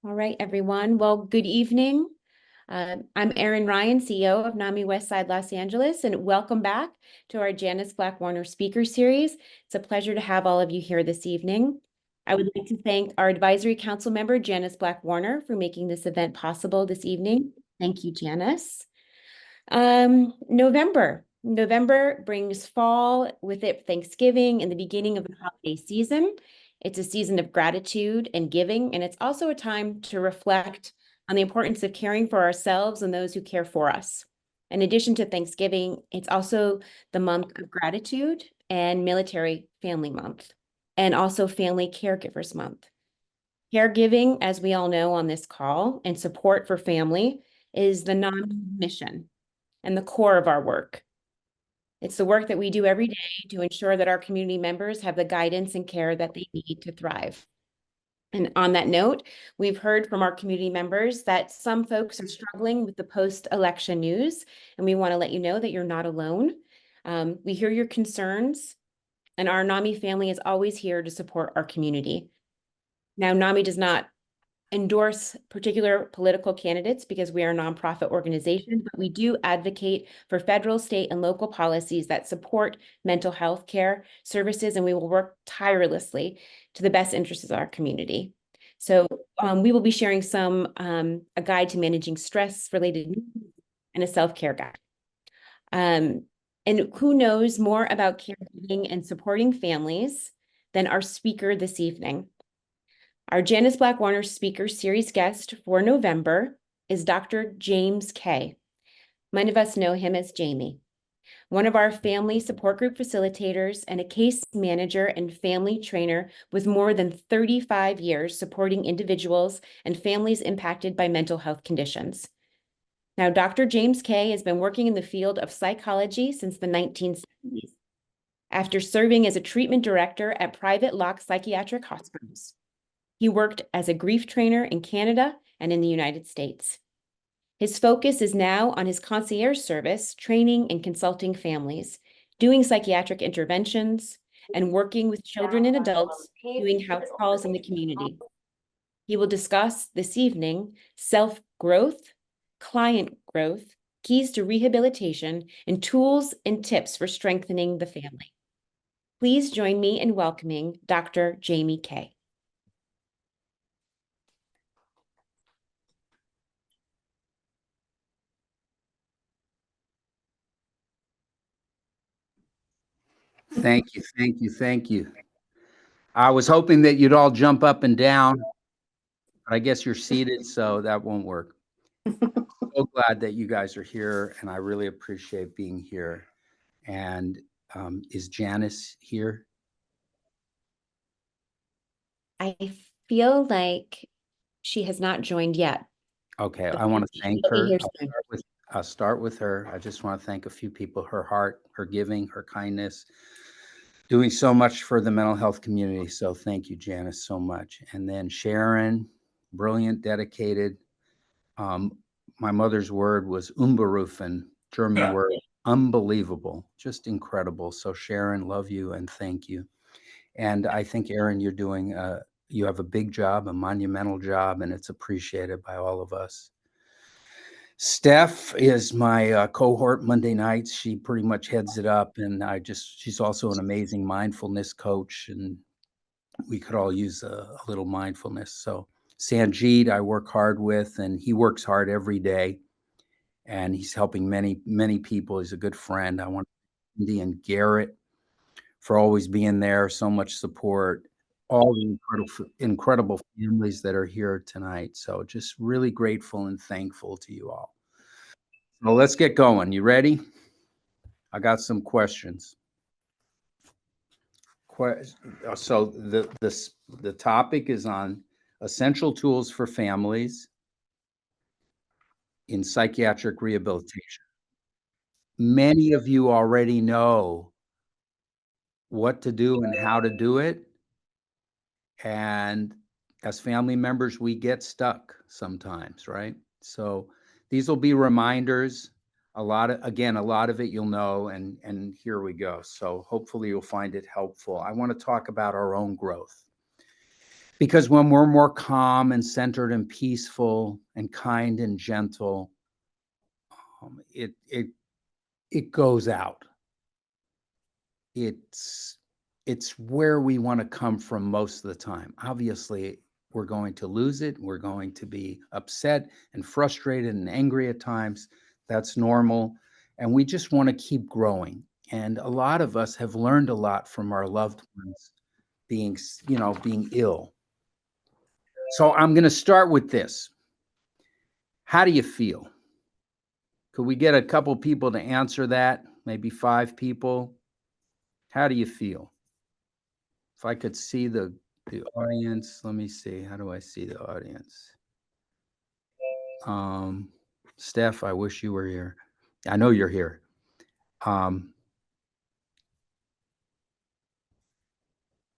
All right, everyone. Well, good evening. I'm Erin Ryan, CEO of NAMI Westside Los Angeles, and welcome back to our Janis Black Warner Speaker Series. It's a pleasure to have all of you here this evening. I would like to thank our advisory council member, Janis Black Warner, for making this event possible this evening. Thank you, Janis. November brings fall, with it Thanksgiving and the beginning of the holiday season. It's a season of gratitude and giving, and it's also a time to reflect on the importance of caring for ourselves and those who care for us. In addition to Thanksgiving, it's also the month of gratitude and Military Family Month, and also Family Caregivers Month. Caregiving, as we all know on this call, and support for family is the non-mission and the core of our work. It's the work that we do every day to ensure that our community members have the guidance and care that they need to thrive. And on that note, we've heard from our community members that some folks are struggling with the post-election news, and we want to let you know that you're not alone. We hear your concerns, and our NAMI family is always here to support our community. Now, NAMI does not endorse particular political candidates because we are a nonprofit organization, but we do advocate for federal, state, and local policies that support mental health care services, and we will work tirelessly to the best interests of our community. So we will be sharing a guide to managing stress-related needs and a self-care guide. And who knows more about caregiving and supporting families than our speaker this evening? Our Janis Black Warner Speaker Series guest for November is Dr. James Kay. Many of us know him as Jamie, one of our family support group facilitators and a case manager and family trainer with more than 35 years supporting individuals and families impacted by mental health conditions. Now, Dr. James Kay has been working in the field of psychology since the 1970s. After serving as a treatment director at private Locke psychiatric hospitals, he worked as a grief trainer in Canada and in the United States. His focus is now on his concierge service, training and consulting families, doing psychiatric interventions, and working with children and adults doing house calls in the community. He will discuss this evening self-growth, client growth, keys to rehabilitation, and tools and tips for strengthening the family. Please join me in welcoming Dr. Jamie Kay. Thank you, thank you, thank you. I was hoping that you'd all jump up and down, but I guess you're seated, so that won't work. So glad that you guys are here, and I really appreciate being here. And is Janis here? I feel like she has not joined yet. Okay, I want to thank her. I'll start with her. I just want to thank a few people, her heart, her giving, her kindness, doing so much for the mental health community. So thank you, Janis, so much. And then Sharon, brilliant, dedicated. My mother's word was umberufen, German word, unbelievable, just incredible. So Sharon, love you and thank you. And I think, Erin, you're doing, you have a big job, a monumental job, and it's appreciated by all of us. Steph is my cohort Monday nights. She pretty much heads it up, and she's also an amazing mindfulness coach, and we could all use a little mindfulness. So Sanjeet, I work hard with, and he works hard every day, and he's helping many, many people. He's a good friend. I want Cindy and Garrett for always being there, so much support, all the incredible families that are here tonight. So just really grateful and thankful to you all. So let's get going. You ready? I got some questions. So the topic is on essential tools for families in psychiatric rehabilitation. Many of you already know what to do and how to do it. And as family members, we get stuck sometimes, right? So these will be reminders. A lot of it you'll know, and here we go. So hopefully you'll find it helpful. I want to talk about our own growth. Because when we're more calm and centered and peaceful and kind and gentle, it goes out. It's where we want to come from most of the time. Obviously, we're going to lose it. We're going to be upset and frustrated and angry at times. That's normal. And we just want to keep growing. And a lot of us have learned a lot from our loved ones being ill. So I'm going to start with this. How do you feel? Could we get a couple people to answer that? Maybe 5 people. How do you feel? If I could see the audience, let me see. How do I see the audience? Steph, I wish you were here. I know you're here.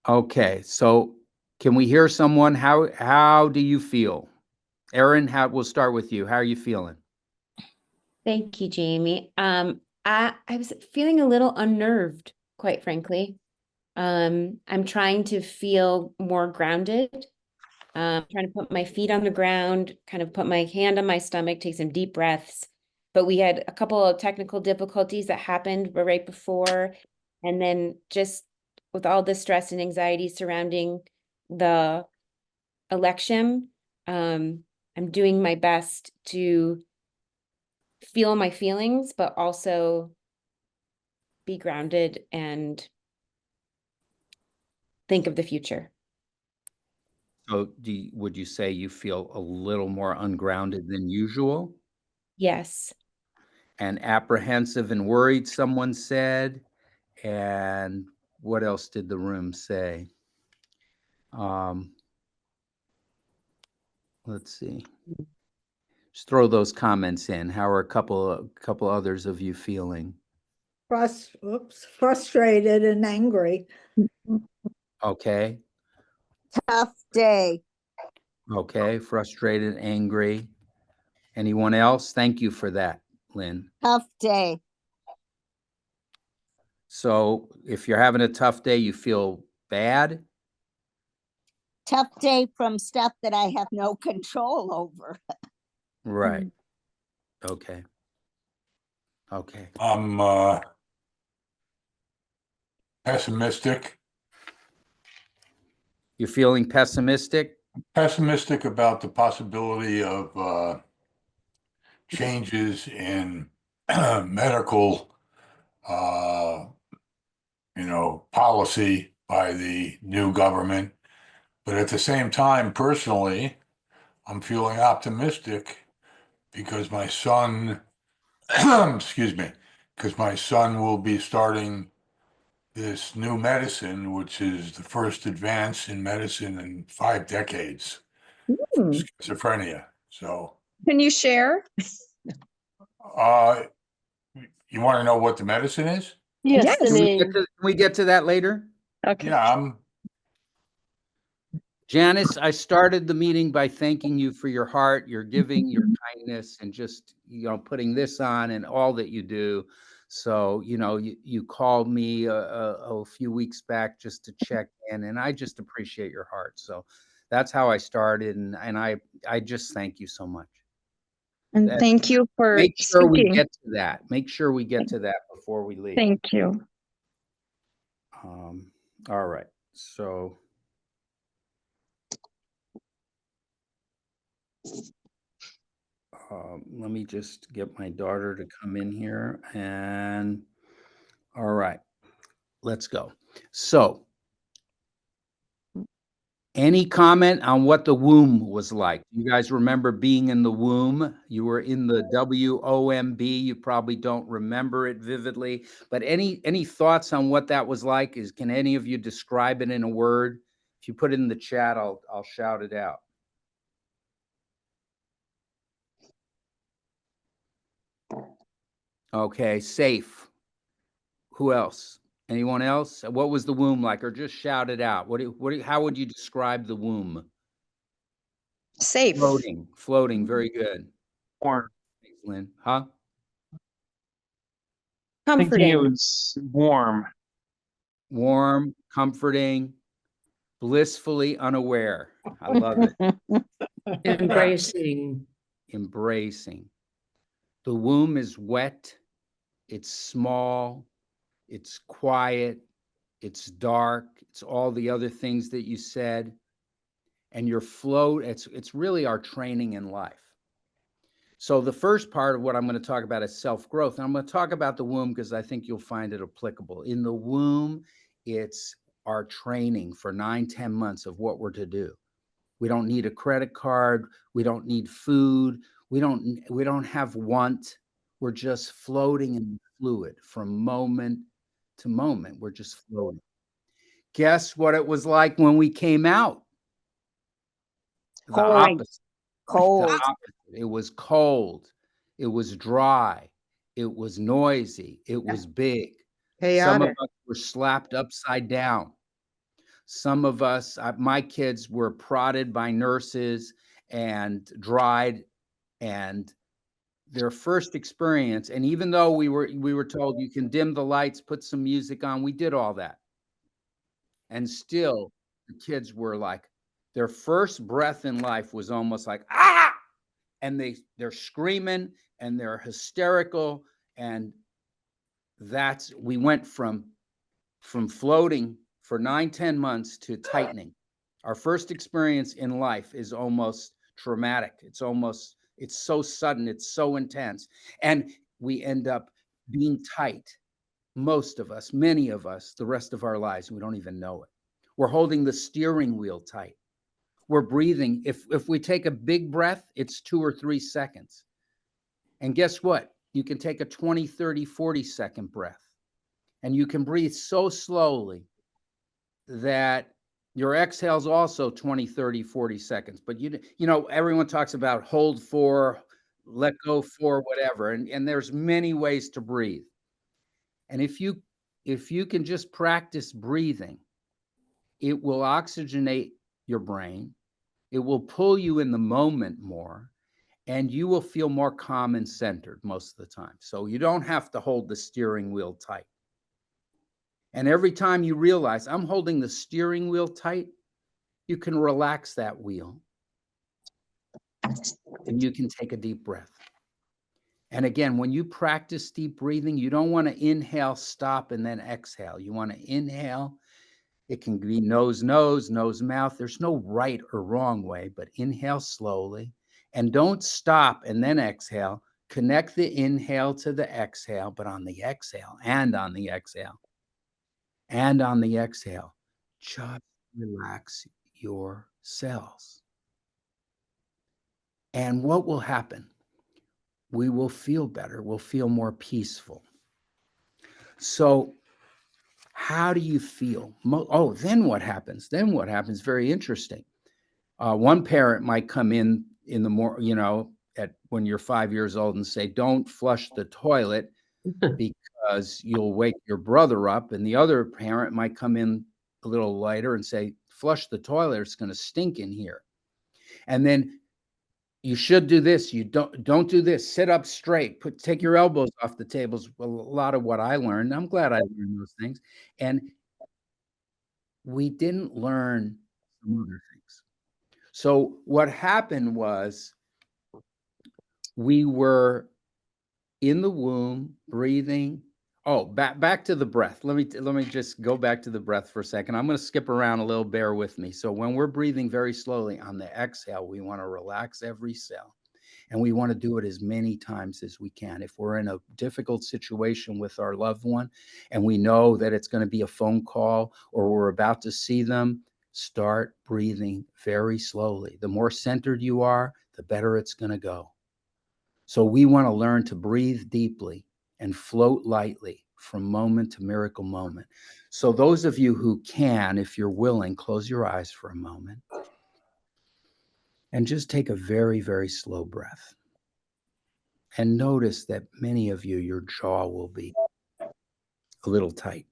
Okay, so can we hear someone? How do you feel? Erin, we'll start with you. How are you feeling? Thank you, Jamie. I was feeling a little unnerved, quite frankly. I'm trying to feel more grounded. Trying to put my feet on the ground, kind of put my hand on my stomach, take some deep breaths. But we had a couple of technical difficulties that happened right before. And then just with all the stress and anxiety surrounding the election, I'm doing my best to feel my feelings, but also be grounded and think of the future. So would you say you feel a little more ungrounded than usual? Yes. And apprehensive and worried, someone said. And what else did the room say? Let's see. Just throw those comments in. How are a couple others of you feeling? Frustrated and angry. Okay. Tough day. Okay. Frustrated, angry. Anyone else? Thank you for that, Lynn. Tough day. So if you're having a tough day, you feel bad? Tough day from stuff that I have no control over. Right. Okay. Okay. I'm pessimistic. You're feeling pessimistic? Pessimistic about the possibility of changes in medical, policy by the new government. But at the same time, personally, I'm feeling optimistic because my son, excuse me, because my son will be starting this new medicine, which is the first advance in medicine in 5 decades for schizophrenia. So, Can you share? you want to know what the medicine is? Yes. Can we get to that later? Okay. Yeah, Janis, I started the meeting by thanking you for your heart, your giving, your kindness, and just, putting this on and all that you do. So, you called me a few weeks back just to check in, and I just appreciate your heart. So that's how I started. And I just thank you so much. And thank you for Make sure we speaking. get to that. Make sure we get to that before we leave. Thank you. All right. So let me just get my daughter to come in here. And all right, let's go. So any comment on what the womb was like? You guys remember being in the womb? You were in the WOMB. You probably don't remember it vividly, but any thoughts on what that was like? Can any of you describe it in a word? If you put it in the chat, I'll shout it out. Okay, safe. Who else? Anyone else? What was the womb like? Or just shout it out. How would you describe the womb? Safe. Floating. Very good. Warm. Thanks, Lynn. Huh? Thinking it Comforting. was warm. Warm, comforting. blissfully unaware. I love it. Embracing. Embracing. The womb is wet. It's small. It's quiet. It's dark. It's all the other things that you said. And your flow, it's really our training in life. So the first part of what I'm going to talk about is self-growth. And I'm going to talk about the womb because I think you'll find it applicable. In the womb, it's our training for 9-10 months of what we're to do. We don't need a credit card. We don't need food. We don't have want. We're just floating in fluid from moment to moment. We're just floating. Guess what it was like when we came out? The Cold. opposite. Cold. The opposite. It was cold. It was dry. It was noisy. It was big. Some of Chaotic. us were slapped upside down. Some of us, my kids were prodded by nurses and dried, and their first experience. And even though we were told you can dim the lights, put some music on, we did all that. And still, the kids were like, their first breath in life was almost like, ah! And they're screaming and they're hysterical. And we went from floating for 9-10 months to tightening. Our first experience in life is almost traumatic. It's so sudden. It's so intense. And we end up being tight. Most of us, many of us, the rest of our lives, we don't even know it. We're holding the steering wheel tight. We're breathing. If we take a big breath, it's 2 or 3 seconds. And guess what? You can take a 20, 30, 40-second breath. And you can breathe so slowly that your exhale's also 20, 30, 40 seconds. But you know, everyone talks about hold for, let go for, whatever. And there's many ways to breathe. And if you can just practice breathing, it will oxygenate your brain. It will pull you in the moment more, and you will feel more calm and centered most of the time. So you don't have to hold the steering wheel tight. And every time you realize I'm holding the steering wheel tight, you can relax that wheel and you can take a deep breath. And again, when you practice deep breathing, you don't want to inhale, stop, and then exhale. You want to inhale. It can be nose, mouth. There's no right or wrong way, but inhale slowly and don't stop and then exhale. Connect the inhale to the exhale, but on the exhale and on the exhale and on the exhale, just relax your cells. And what will happen? We will feel better. We'll feel more peaceful. So how do you feel? Then what happens? Very interesting. One parent might come in the morning, when you're 5 years old and say, don't flush the toilet because you'll wake your brother up. And the other parent might come in a little later and say, flush the toilet, it's going to stink in here. And then you should do this. You don't do this. Sit up straight. Take your elbows off the tables. A lot of what I learned. I'm glad I learned those things. And we didn't learn some other things. So what happened was we were in the womb breathing. Oh, back to the breath. Let me just go back to the breath for a second. I'm going to skip around a little, bear with me. So when we're breathing very slowly on the exhale, we want to relax every cell. And we want to do it as many times as we can. If we're in a difficult situation with our loved one and we know that it's going to be a phone call or we're about to see them, start breathing very slowly. The more centered you are, the better it's going to go. So we want to learn to breathe deeply and float lightly from moment to miracle moment. So those of you who can, if you're willing, close your eyes for a moment and just take a very, very slow breath. And notice that many of you, your jaw will be a little tight.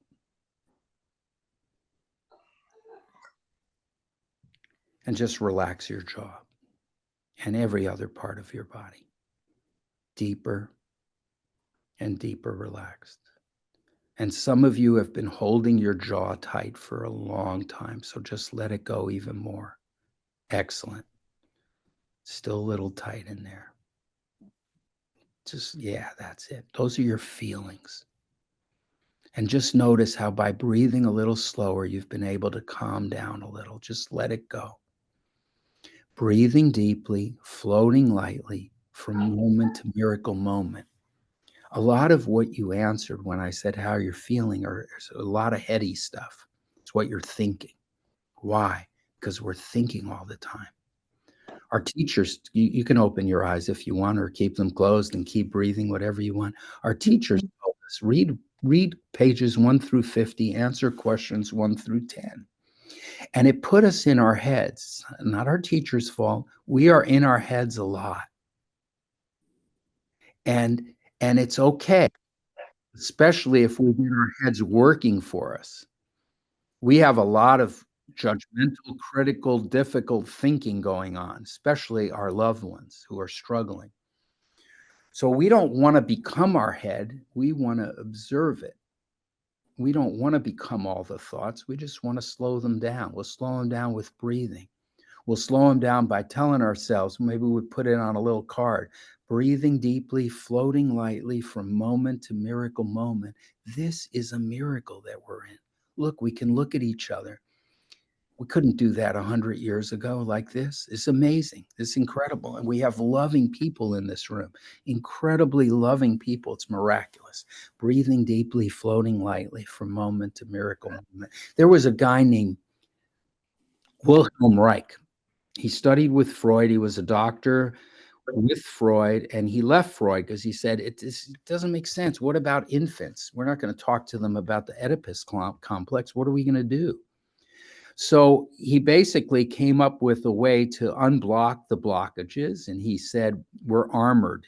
And just relax your jaw and every other part of your body. Deeper and deeper relaxed. And some of you have been holding your jaw tight for a long time, so just let it go even more. Excellent. Still a little tight in there. Just, yeah, that's it. Those are your feelings. And just notice how by breathing a little slower, you've been able to calm down a little. Just let it go. Breathing deeply, floating lightly from moment to miracle moment. A lot of what you answered when I said how you're feeling are a lot of heady stuff. It's what you're thinking. Why? Because we're thinking all the time. Our teachers, you can open your eyes if you want or keep them closed and keep breathing, whatever you want. Our teachers told us, read pages 1 through 50, answer questions 1 through 10. And it put us in our heads, not our teacher's fault. We are in our heads a lot. And it's okay, especially if we get our heads working for us. We have a lot of judgmental, critical, difficult thinking going on, especially our loved ones who are struggling. So we don't want to become our head. We want to observe it. We don't want to become all the thoughts. We just want to slow them down. We'll slow them down with breathing. We'll slow them down by telling ourselves, maybe we put it on a little card, breathing deeply, floating lightly from moment to miracle moment. This is a miracle that we're in. Look, we can look at each other. We couldn't do that 100 years ago like this. It's amazing. It's incredible. And we have loving people in this room, incredibly loving people. It's miraculous. Breathing deeply, floating lightly from moment to miracle moment. There was a guy named Wilhelm Reich. He studied with Freud. He was a doctor with Freud, and he left Freud because he said, it doesn't make sense. What about infants? We're not going to talk to them about the Oedipus complex. What are we going to do? So he basically came up with a way to unblock the blockages, and he said, we're armored.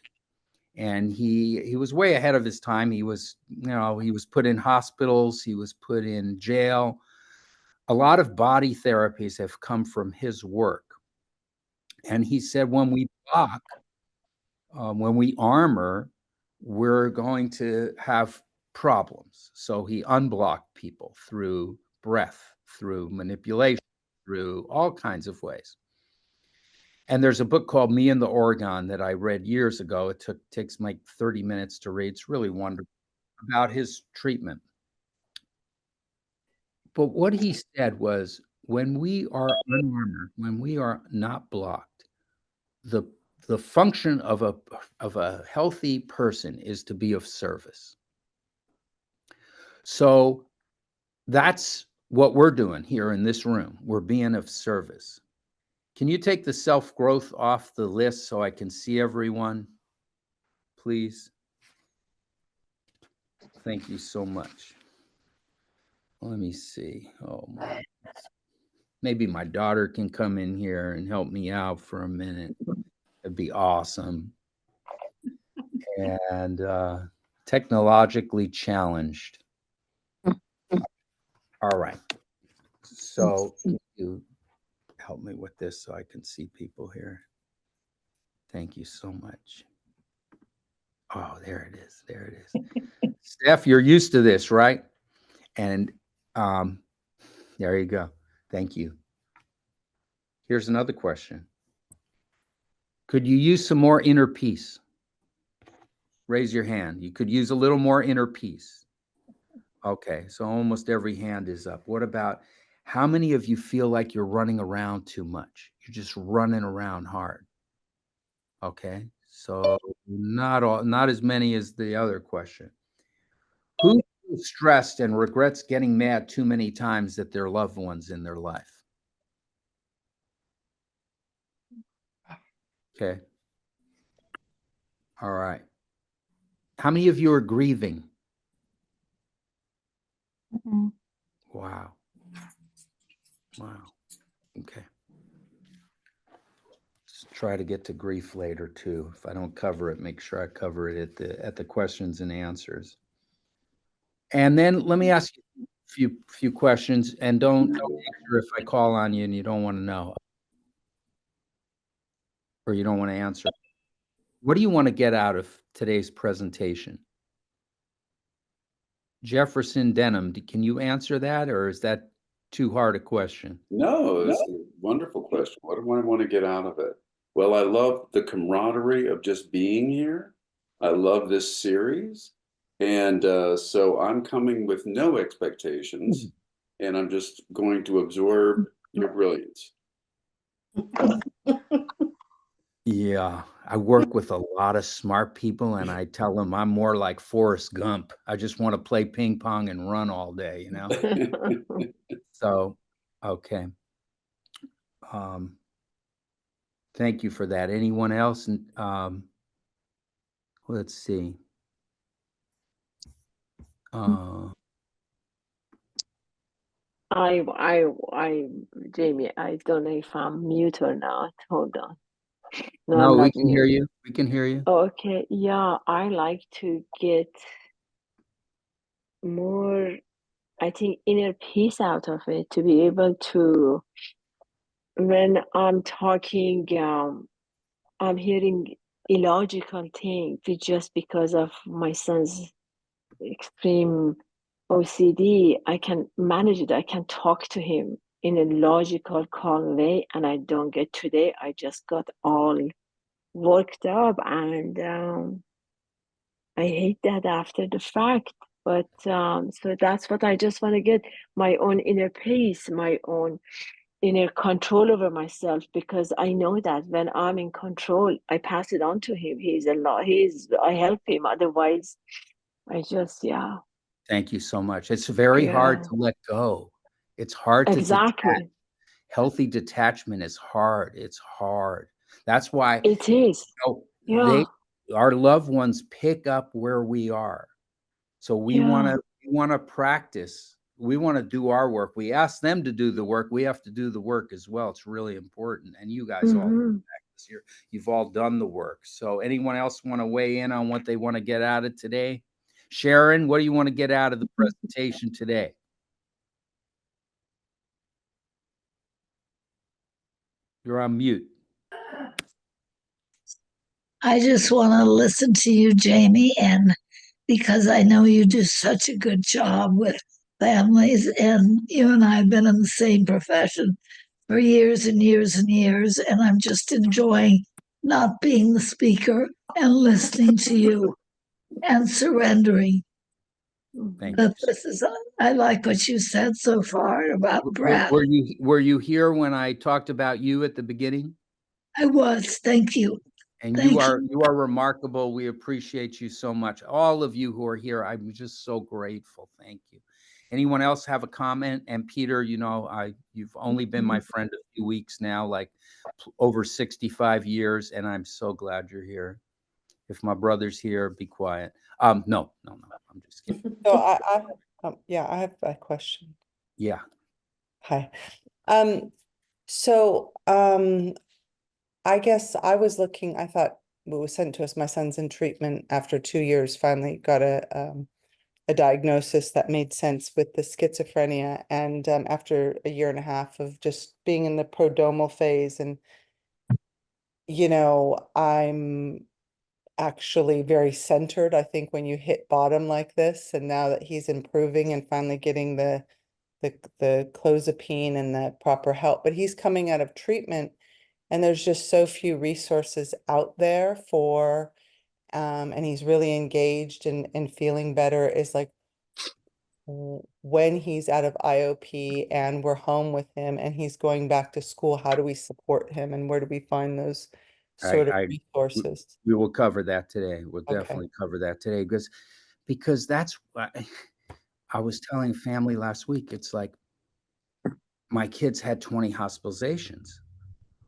And he was way ahead of his time. He was, he was put in hospitals. He was put in jail. A lot of body therapies have come from his work. And he said, when we block, when we armor, we're going to have problems. So he unblocked people through breath, through manipulation, through all kinds of ways. And there's a book called Me and the Organ that I read years ago. It takes like 30 minutes to read. It's really wonderful about his treatment. But what he said was, when we are unarmored, when we are not blocked, the function of a healthy person is to be of service. So that's what we're doing here in this room. We're being of service. Can you take the self-growth off the list so I can see everyone, please? Thank you so much. Let me see. Oh my. Maybe my daughter can come in here and help me out for a minute. It'd be awesome. And technologically challenged. All right. So you help me with this so I can see people here. Thank you so much. Oh, there it is. There it is. Steph, you're used to this, right? And there you go. Thank you. Here's another question. Could you use some more inner peace? Raise your hand. You could use a little more inner peace. Okay, so almost every hand is up. What about, how many of you feel like you're running around too much? You're just running around hard. Okay, so not as many as the other question. Who feels stressed and regrets getting mad too many times at their loved ones in their life? Okay. All right. How many of you are grieving? Mhm. Wow. Wow. Okay. Let's try to get to grief later too. If I don't cover it, make sure I cover it at the questions and answers. And then let me ask you a few questions, and don't answer if I call on you and you don't want to know or you don't want to answer. What do you want to get out of today's presentation? Jefferson Denham, can you answer that, or is that too hard a question? No, it's a wonderful question. What do I want to get out of it? Well, I love the camaraderie of just being here. I love this series. And so I'm coming with no expectations, and I'm just going to absorb your brilliance. Yeah, I work with a lot of smart people, and I tell them I'm more like Forrest Gump. I just want to play ping pong and run all day, you know? So, okay. Thank you for that. Anyone else? Let's see. Jamie, I don't know if I'm mute or not. Hold on. No, No, I'm we not can hear mute. you. We can hear you. Okay, yeah, I like to get more, I think, inner peace out of it, to be able to, when I'm talking, I'm hearing illogical things just because of my son's extreme OCD. I can manage it. I can talk to him in a logical, calm way, and I don't get today. I just got all worked up, and I hate that after the fact. But so that's what I just want to get, my own inner peace, my own inner control over myself, because I know that when I'm in control, I pass it on to him. I help him. Otherwise, I just, yeah. Thank you so much. It's very hard Yeah. to let go. It's hard to detach. Exactly. Healthy detachment is hard. It's hard. That's why It is. Yeah. our loved ones pick up where we are. So we want to practice. We want to do our work. We ask them to do the work. We have to do the work as well. It's really important. And you guys all practice here. You've all done the work. So anyone else want to weigh in on what they want to get out of today? Sharon, what do you want to get out of the presentation today? You're on mute. I just want to listen to you, Jamie, and because I know you do such a good job with families, and you and I have been in the same profession for years and years and years, and I'm just enjoying not being the speaker and listening to you and surrendering. Thank But you. this is, I like what you said so far about Brad. Were you here when I talked about you at the beginning? I was. Thank you. And you are remarkable. We appreciate you so much. All of you who are here, I'm just so grateful. Thank you. Anyone else have a comment? And Peter, you know, you've only been my friend a few weeks now, like over 65 years, and I'm so glad you're here. If my brother's here, be quiet. No, I'm just kidding. So I have a question. Yeah. Hi. I guess I was looking, I thought what was sent to us, my son's in treatment after 2 years, finally got a diagnosis that made sense with the schizophrenia. And after a year and a half of just being in the prodromal phase, and, you know, I'm actually very centered, I think, when you hit bottom like this. And now that he's improving and finally getting the clozapine and the proper help, but he's coming out of treatment, and there's just so few resources out there for, and he's really engaged and feeling better. Is like when he's out of IOP and we're home with him and he's going back to school, how do we support him, and where do we find those sort of resources? We will cover that today. We'll definitely cover that today, because that's what I was telling family last week. It's like my kids had 20 hospitalizations.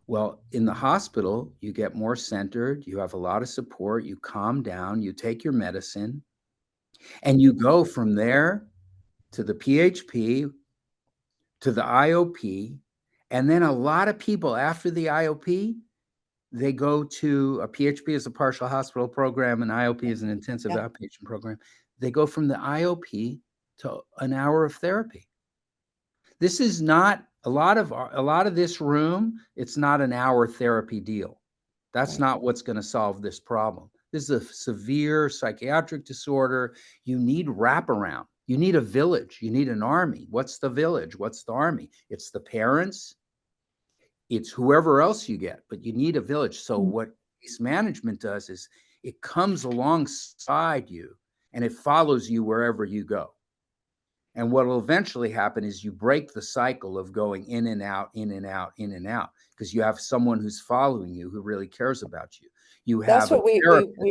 Well, in the hospital, you get more centered, you have a lot of support, you calm down, you take your medicine, and you go from there to the PHP, to the IOP, and then a lot of people after the IOP, they go to a PHP is a partial hospital program, and IOP is an intensive outpatient program. They go from the IOP to an hour of therapy. This is not a lot of this room. It's not an hour therapy deal. That's not what's going to solve this problem. This is a severe psychiatric disorder. You need wraparound. You need a village. You need an army. What's the village? What's the army? It's the parents. It's whoever else you get, but you need a village. So what case management does is it comes alongside you and it follows you wherever you go. And what will eventually happen is you break the cycle of going in and out, in and out, in and out, because you have someone who's following you who really cares about you. You That's have what we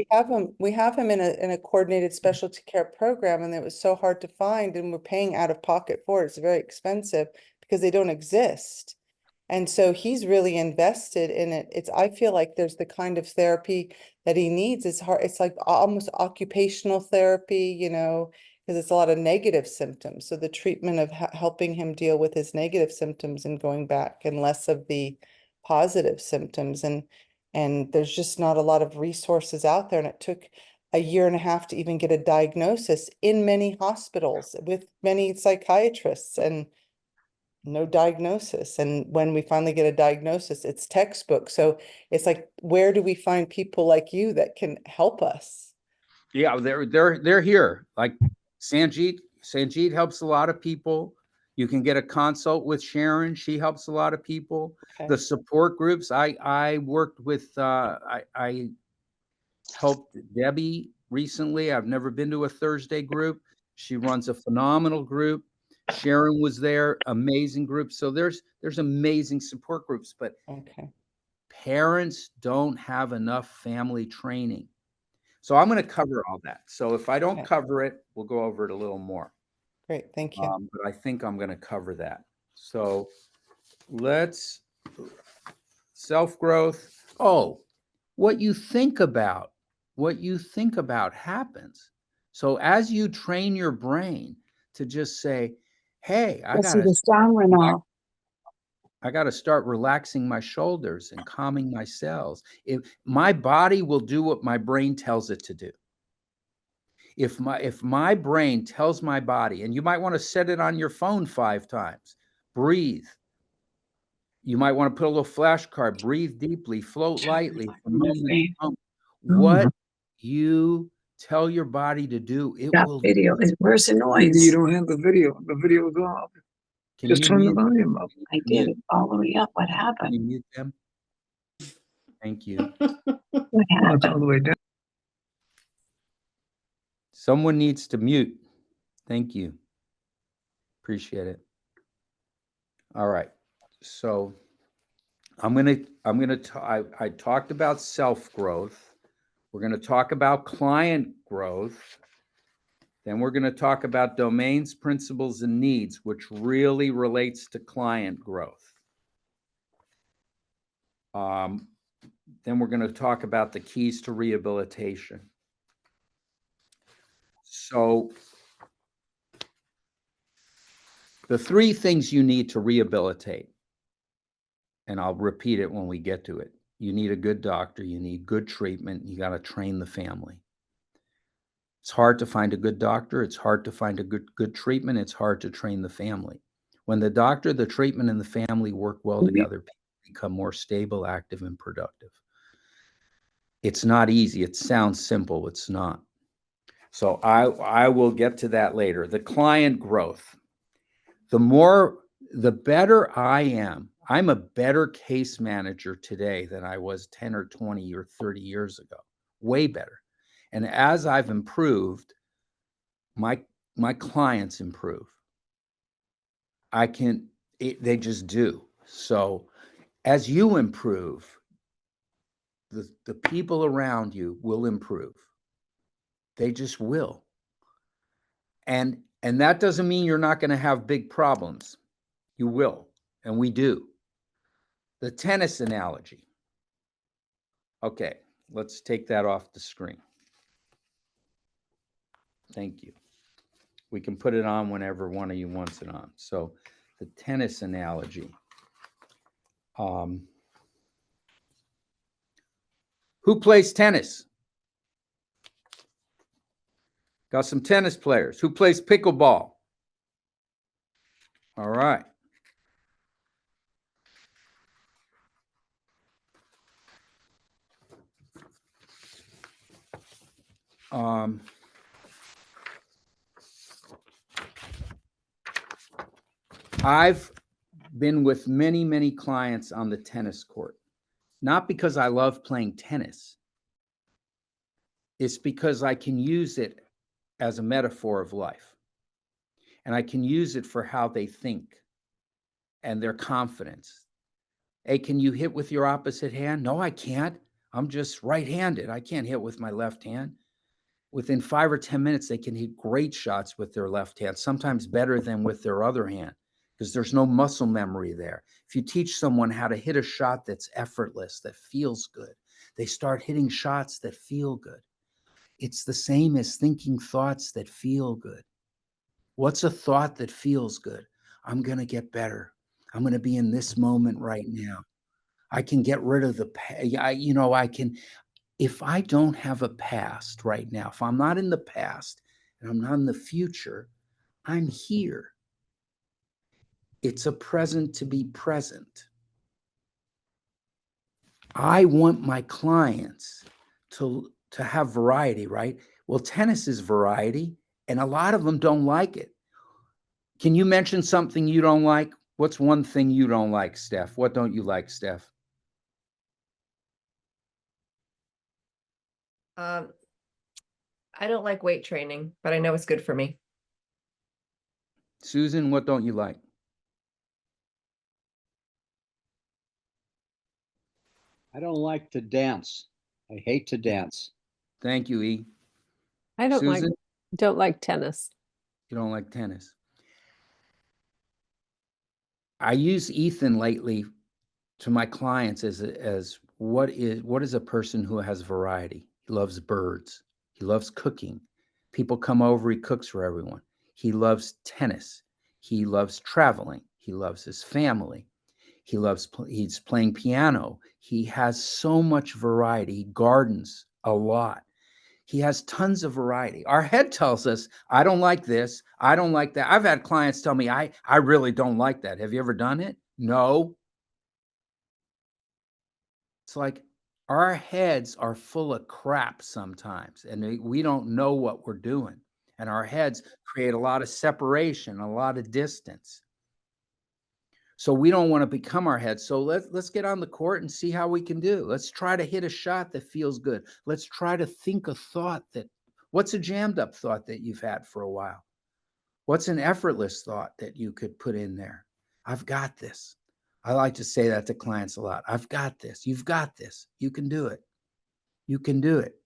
have him in a coordinated specialty care program, and it was so hard to find, and we're paying out of pocket for it. It's very expensive because they don't exist. And so he's really invested in it. I feel like there's the kind of therapy that he needs. It's hard. It's like almost occupational therapy, because it's a lot of negative symptoms. So the treatment of helping him deal with his negative symptoms and going back, and less of the positive symptoms. And there's just not a lot of resources out there. And it took a year and a half to even get a diagnosis in many hospitals with many psychiatrists, and no diagnosis. And when we finally get a diagnosis, it's textbook. So it's like, where do we find people like you that can help us? Yeah, they're here. Like Sanjeet helps a lot of people. You can get a consult with Sharon. She helps a lot of people. Okay. The support groups, I worked with, I helped Debbie recently. I've never been to a Thursday group. She runs a phenomenal group. Sharon was there, amazing group. So there's amazing support groups, but Okay. parents don't have enough family training. So I'm going to cover all that. So if I don't Okay. cover it, we'll go over it a little more. Great, thank you. But I think I'm going to cover that. So let's self-growth. Oh, what you think about happens. So as you train your brain to just say, hey, I got to start relaxing my shoulders and calming my cells. If my body will do what my brain tells it to do. If my brain tells my body, and you might want to set it on your phone 5 times, breathe. You might want to put a little flashcard, breathe deeply, float lightly from moment to moment. What you tell your body to do, it will Video. Where's the noise? You don't have the video. The video is off. Just turn the volume up. I did it all the way up. What Can happened? you mute them? Thank you. What Oh, it's all the way down. Someone needs to mute. Thank you. Appreciate it. All right. So I talked about self-growth. We're going to talk about client growth. Then we're going to talk about domains, principles, and needs, which really relates to client growth. Then we're going to talk about the keys to rehabilitation. So the 3 things you need to rehabilitate, and I'll repeat it when we get to it. You need a good doctor, you need good treatment, you got to train the family. It's hard to find a good doctor, it's hard to find a good treatment, it's hard to train the family. When the doctor, the treatment, and the family work well together, people become more stable, active, and productive. It's not easy. It sounds simple. It's not. So I will get to that later. The client growth. The better I am. I'm a better case manager today than I was 10 or 20 or 30 years ago. Way better. And as I've improved, my clients improve. They just do. So as you improve, the people around you will improve. They just will. And that doesn't mean you're not going to have big problems. You will, and we do. The tennis analogy. Okay, let's take that off the screen. Thank you. We can put it on whenever one of you wants it on. So the tennis analogy. Who plays tennis? Got some tennis players. Who plays pickleball? All right. I've been with many, many clients on the tennis court, not because I love playing tennis. It's because I can use it as a metaphor of life. And I can use it for how they think and their confidence. Hey, can you hit with your opposite hand? No, I can't. I'm just right-handed. I can't hit with my left hand. Within 5 or 10 minutes, they can hit great shots with their left hand, sometimes better than with their other hand, because there's no muscle memory there. If you teach someone how to hit a shot that's effortless, that feels good, they start hitting shots that feel good. It's the same as thinking thoughts that feel good. What's a thought that feels good? I'm going to get better. I'm going to be in this moment right now. I can get rid of the past. I can, if I don't have a past right now, if I'm not in the past and I'm not in the future, I'm here. It's a present to be present. I want my clients to have variety, right? Well, tennis is variety, and a lot of them don't like it. Can you mention something you don't like? What's one thing you don't like, Steph? What don't you like, Steph? I don't like weight training, but I know it's good for me. Susan, what don't you like? I don't like to dance. I hate to dance. Thank you, E. I don't Susan? like tennis. You don't like tennis. I use Ethan lately to my clients as what is a person who has variety. He loves birds. He loves cooking. People come over, he cooks for everyone. He loves tennis. He loves traveling. He loves his family. He's playing piano. He has so much variety. He gardens a lot. He has tons of variety. Our head tells us, I don't like this. I don't like that. I've had clients tell me, I really don't like that. Have you ever done it? No. It's like our heads are full of crap sometimes, and we don't know what we're doing. And our heads create a lot of separation, a lot of distance. So we don't want to become our heads. So let's get on the court and see how we can do. Let's try to hit a shot that feels good. Let's try to think a thought what's a jammed up thought that you've had for a while? What's an effortless thought that you could put in there? I've got this. I like to say that to clients a lot. I've got this. You've got this. You can do it. You can do it.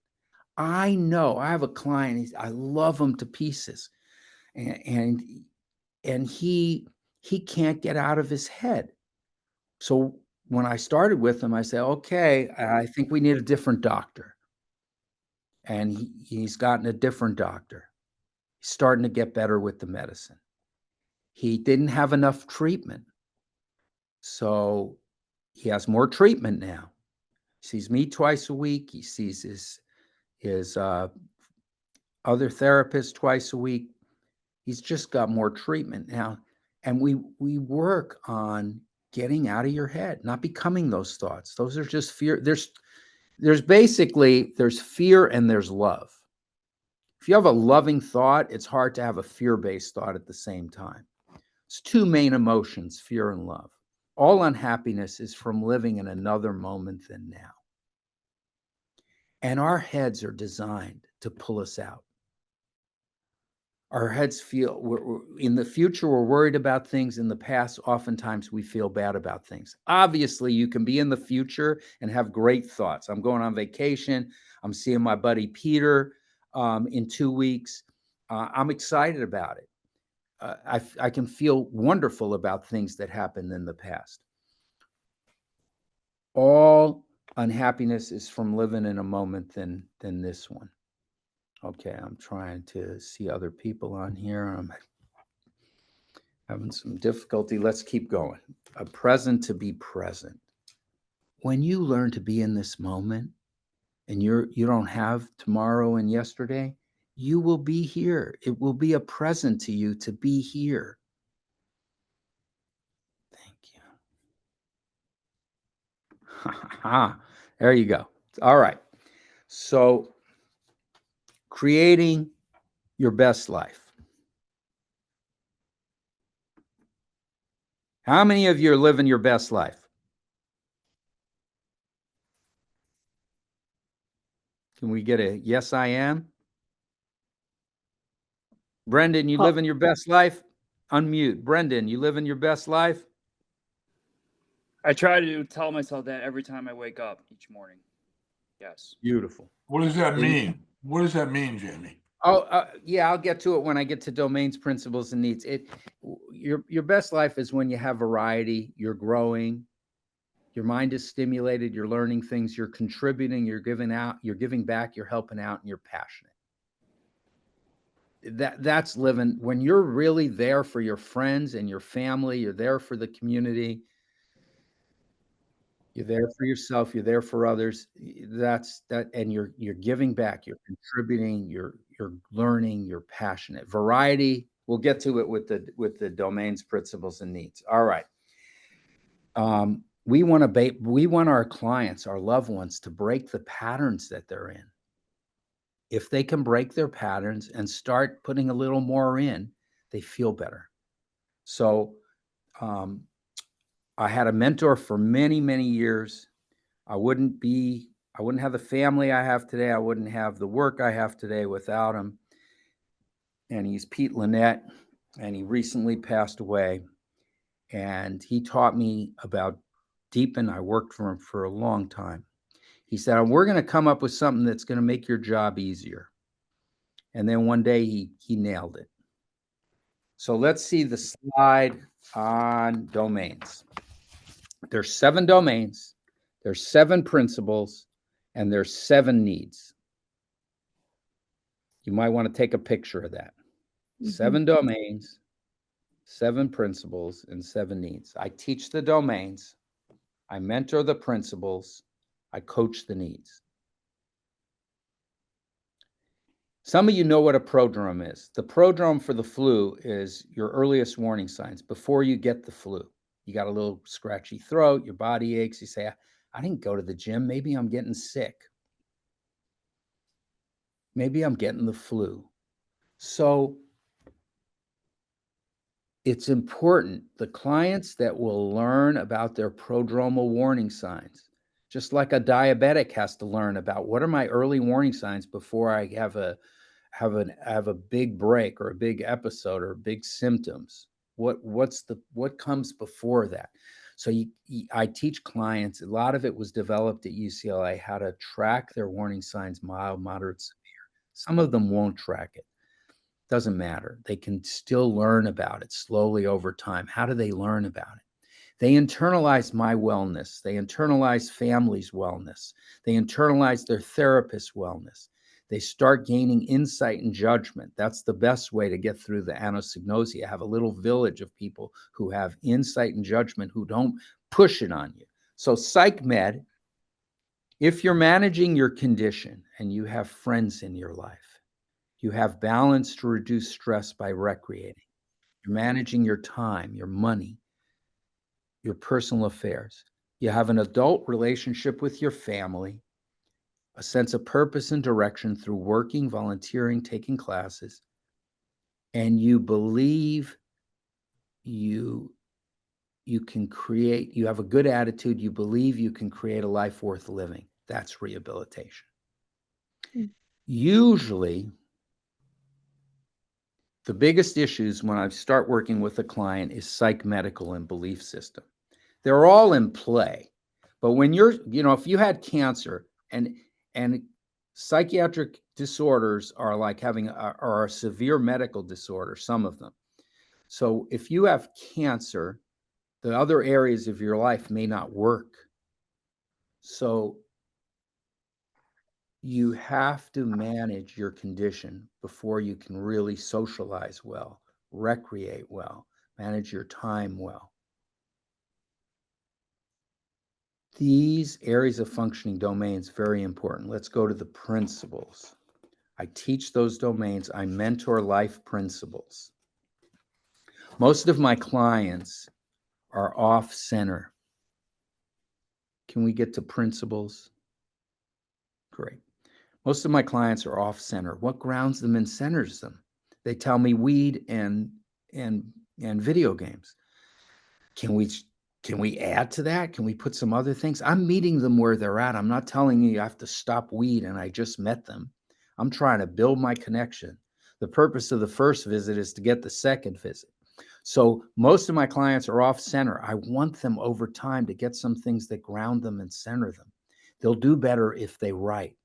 I know. I have a client. I love him to pieces, and he can't get out of his head. So when I started with him, I said, okay, I think we need a different doctor. And he's gotten a different doctor. He's starting to get better with the medicine. He didn't have enough treatment. So he has more treatment now. He sees me twice a week. He sees his other therapist twice a week. He's just got more treatment now. And we work on getting out of your head, not becoming those thoughts. Those are just fear. There's fear and there's love. If you have a loving thought, it's hard to have a fear-based thought at the same time. It's two main emotions, fear and love. All unhappiness is from living in another moment than now. And our heads are designed to pull us out. Our heads feel, in the future, we're worried about things. In the past, oftentimes we feel bad about things. Obviously, you can be in the future and have great thoughts. I'm going on vacation. I'm seeing my buddy Peter in 2 weeks. I'm excited about it. I can feel wonderful about things that happened in the past. All unhappiness is from living in a moment than this one. Okay, I'm trying to see other people on here. I'm having some difficulty. Let's keep going. A present to be present. When you learn to be in this moment and you don't have tomorrow and yesterday, you will be here. It will be a present to you to be here. Thank you. There you go. All right. So creating your best life. How many of you are living your best life? Can we get a yes, I am? Brendan, you How- living your best life? Unmute. Brendan, you living your best life? I try to tell myself that every time I wake up each morning. Yes. Beautiful. What does that mean? What does that mean, Jamie? Oh, yeah, I'll get to it when I get to domains, principles, and needs. Your best life is when you have variety, you're growing, your mind is stimulated, you're learning things, you're contributing, you're giving out, you're giving back, you're helping out, and you're passionate. That's living when you're really there for your friends and your family, you're there for the community. You're there for yourself, you're there for others. That's that, and you're giving back, you're contributing, you're learning, you're passionate. Variety, we'll get to it with the domains, principles, and needs. All right. We want our clients, our loved ones, to break the patterns that they're in. If they can break their patterns and start putting a little more in, they feel better. So I had a mentor for many, many years. I wouldn't have the family I have today. I wouldn't have the work I have today without him. And he's Pete Lynette, and he recently passed away. And he taught me about deepen. I worked for him for a long time. He said, we're going to come up with something that's going to make your job easier. And then one day he nailed it. So let's see the slide on domains. There's 7 domains, there's 7 principles, and there's 7 needs. You might want to take a picture of that. 7 domains, 7 principles, and 7 needs. I teach the domains, I mentor the principles, I coach the needs. Some of you know what a prodrome is. The prodrome for the flu is your earliest warning signs before you get the flu. You got a little scratchy throat, your body aches. You say, I didn't go to the gym. Maybe I'm getting sick. Maybe I'm getting the flu. So it's important. The clients that will learn about their prodromal warning signs, just like a diabetic has to learn about what are my early warning signs before I have a big break or a big episode or big symptoms. What comes before that? So I teach clients, a lot of it was developed at UCLA, how to track their warning signs, mild, moderate, severe. Some of them won't track it. Doesn't matter. They can still learn about it slowly over time. How do they learn about it? They internalize my wellness. They internalize family's wellness. They internalize their therapist's wellness. They start gaining insight and judgment. That's the best way to get through the anosognosia. Have a little village of people who have insight and judgment, who don't push it on you. So psych med, if you're managing your condition and you have friends in your life, you have balance to reduce stress by recreating. You're managing your time, your money, your personal affairs. You have an adult relationship with your family, a sense of purpose and direction through working, volunteering, taking classes, and you believe you can create, you have a good attitude, you believe you can create a life worth living. That's rehabilitation. Usually, the biggest issues when I start working with a client is psych, medical, and belief system. They're all in play. But when if you had cancer and psychiatric disorders are like are a severe medical disorder, some of them. So if you have cancer, the other areas of your life may not work. So you have to manage your condition before you can really socialize well, recreate well, manage your time well. These areas of functioning domains, very important. Let's go to the principles. I teach those domains. I mentor life principles. Most of my clients are off center. Can we get to principles? Great. Most of my clients are off center. What grounds them and centers them? They tell me weed and video games. Can we add to that? Can we put some other things? I'm meeting them where they're at. I'm not telling you have to stop weed and I just met them. I'm trying to build my connection. The purpose of the first visit is to get the second visit. So most of my clients are off center. I want them over time to get some things that ground them and center them. They'll do better if they write.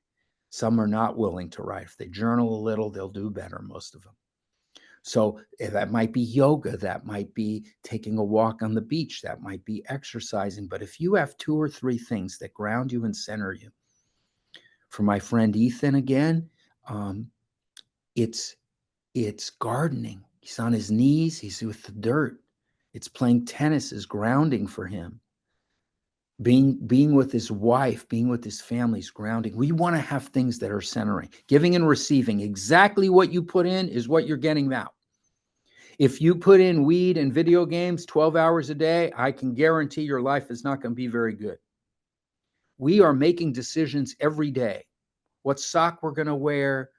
Some are not willing to write. If they journal a little, they'll do better, most of them. So that might be yoga, that might be taking a walk on the beach, that might be exercising. But if you have 2 or 3 things that ground you and center you, for my friend Ethan again, it's gardening. He's on his knees, he's with the dirt. It's playing tennis is grounding for him. Being with his wife, being with his family is grounding. We want to have things that are centering. Giving and receiving. Exactly what you put in is what you're getting out. If you put in weed and video games 12 hours a day, I can guarantee your life is not going to be very good. We are making decisions every day. What sock we're going to wear,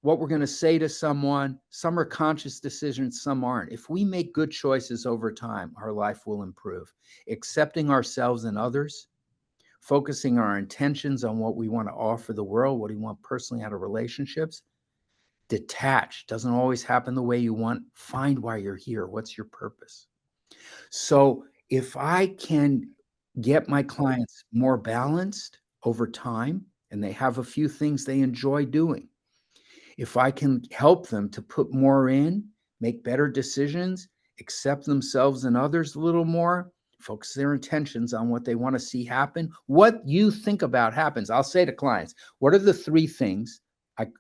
what we're going to say to someone. Some are conscious decisions, some aren't. If we make good choices over time, our life will improve. Accepting ourselves and others, focusing our intentions on what we want to offer the world, what we want personally out of relationships. Detach. Doesn't always happen the way you want. Find why you're here. What's your purpose? So if I can get my clients more balanced over time, and they have a few things they enjoy doing, if I can help them to put more in, make better decisions, accept themselves and others a little more, focus their intentions on what they want to see happen, what you think about happens. I'll say to clients, what are the 3 things?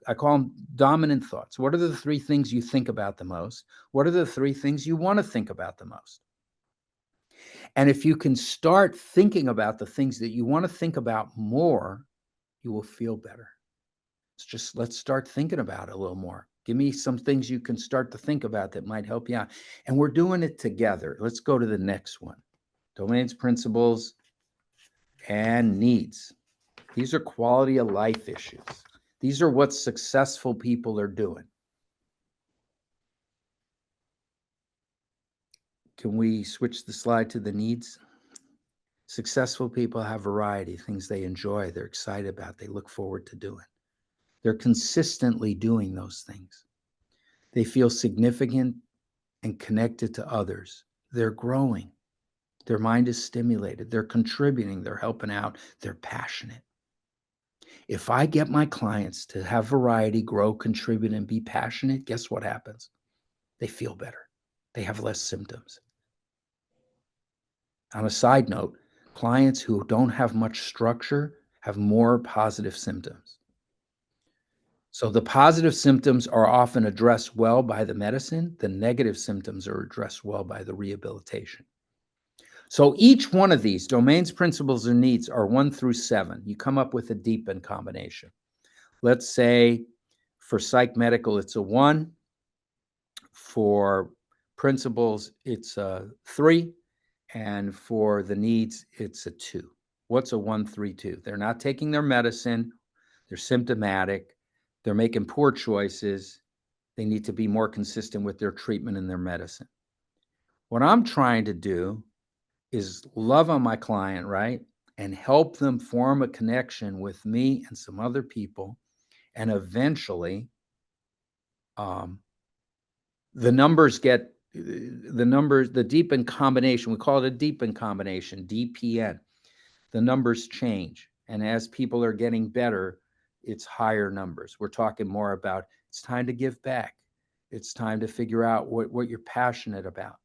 I call them dominant thoughts. What are the 3 things you think about the most? What are the 3 things you want to think about the most? And if you can start thinking about the things that you want to think about more, you will feel better. Let's start thinking about it a little more. Give me some things you can start to think about that might help you out. And we're doing it together. Let's go to the next one. Domains, principles, and needs. These are quality of life issues. These are what successful people are doing. Can we switch the slide to the needs? Successful people have variety, things they enjoy, they're excited about, they look forward to doing. They're consistently doing those things. They feel significant and connected to others. They're growing. Their mind is stimulated. They're contributing. They're helping out. They're passionate. If I get my clients to have variety, grow, contribute, and be passionate, guess what happens? They feel better. They have less symptoms. On a side note, clients who don't have much structure have more positive symptoms. So the positive symptoms are often addressed well by the medicine. The negative symptoms are addressed well by the rehabilitation. So each one of these domains, principles, and needs are 1 through 7. You come up with a deepen combination. Let's say for psych medical, it's a 1. For principles, it's a 3. And for the needs, it's a 2. What's a 1, 3, 2? They're not taking their medicine. They're symptomatic. They're making poor choices. They need to be more consistent with their treatment and their medicine. What I'm trying to do is love on my client, right? And help them form a connection with me and some other people. And eventually, the deepen combination, we call it a deepen combination, DPN. The numbers change. And as people are getting better, it's higher numbers. We're talking more about it's time to give back. It's time to figure out what you're passionate about.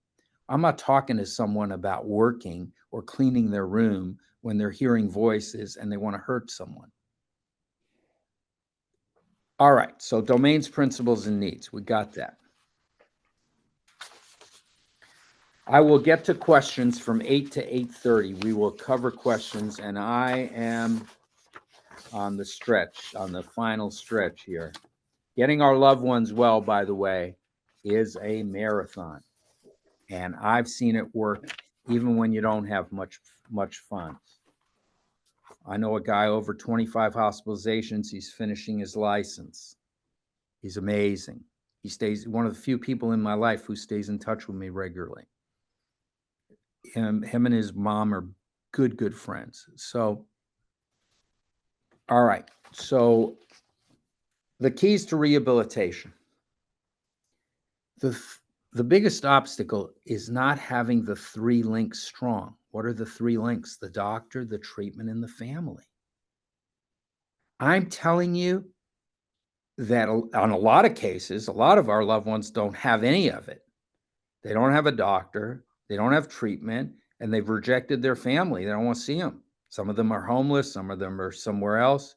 I'm not talking to someone about working or cleaning their room when they're hearing voices and they want to hurt someone. All right, so domains, principles, and needs. We got that. I will get to questions from 8 to 8:30. We will cover questions, and I am on the stretch, on the final stretch here. Getting our loved ones well, by the way, is a marathon. And I've seen it work even when you don't have much fun. I know a guy over 25 hospitalizations. He's finishing his license. He's amazing. He stays one of the few people in my life who stays in touch with me regularly. him and his mom are good friends. So, all right. So the keys to rehabilitation. The biggest obstacle is not having the 3 links strong. What are the 3 links? The doctor, the treatment, and the family. I'm telling you that on a lot of cases, a lot of our loved ones don't have any of it. They don't have a doctor, they don't have treatment, and they've rejected their family. They don't want to see them. Some of them are homeless, some of them are somewhere else.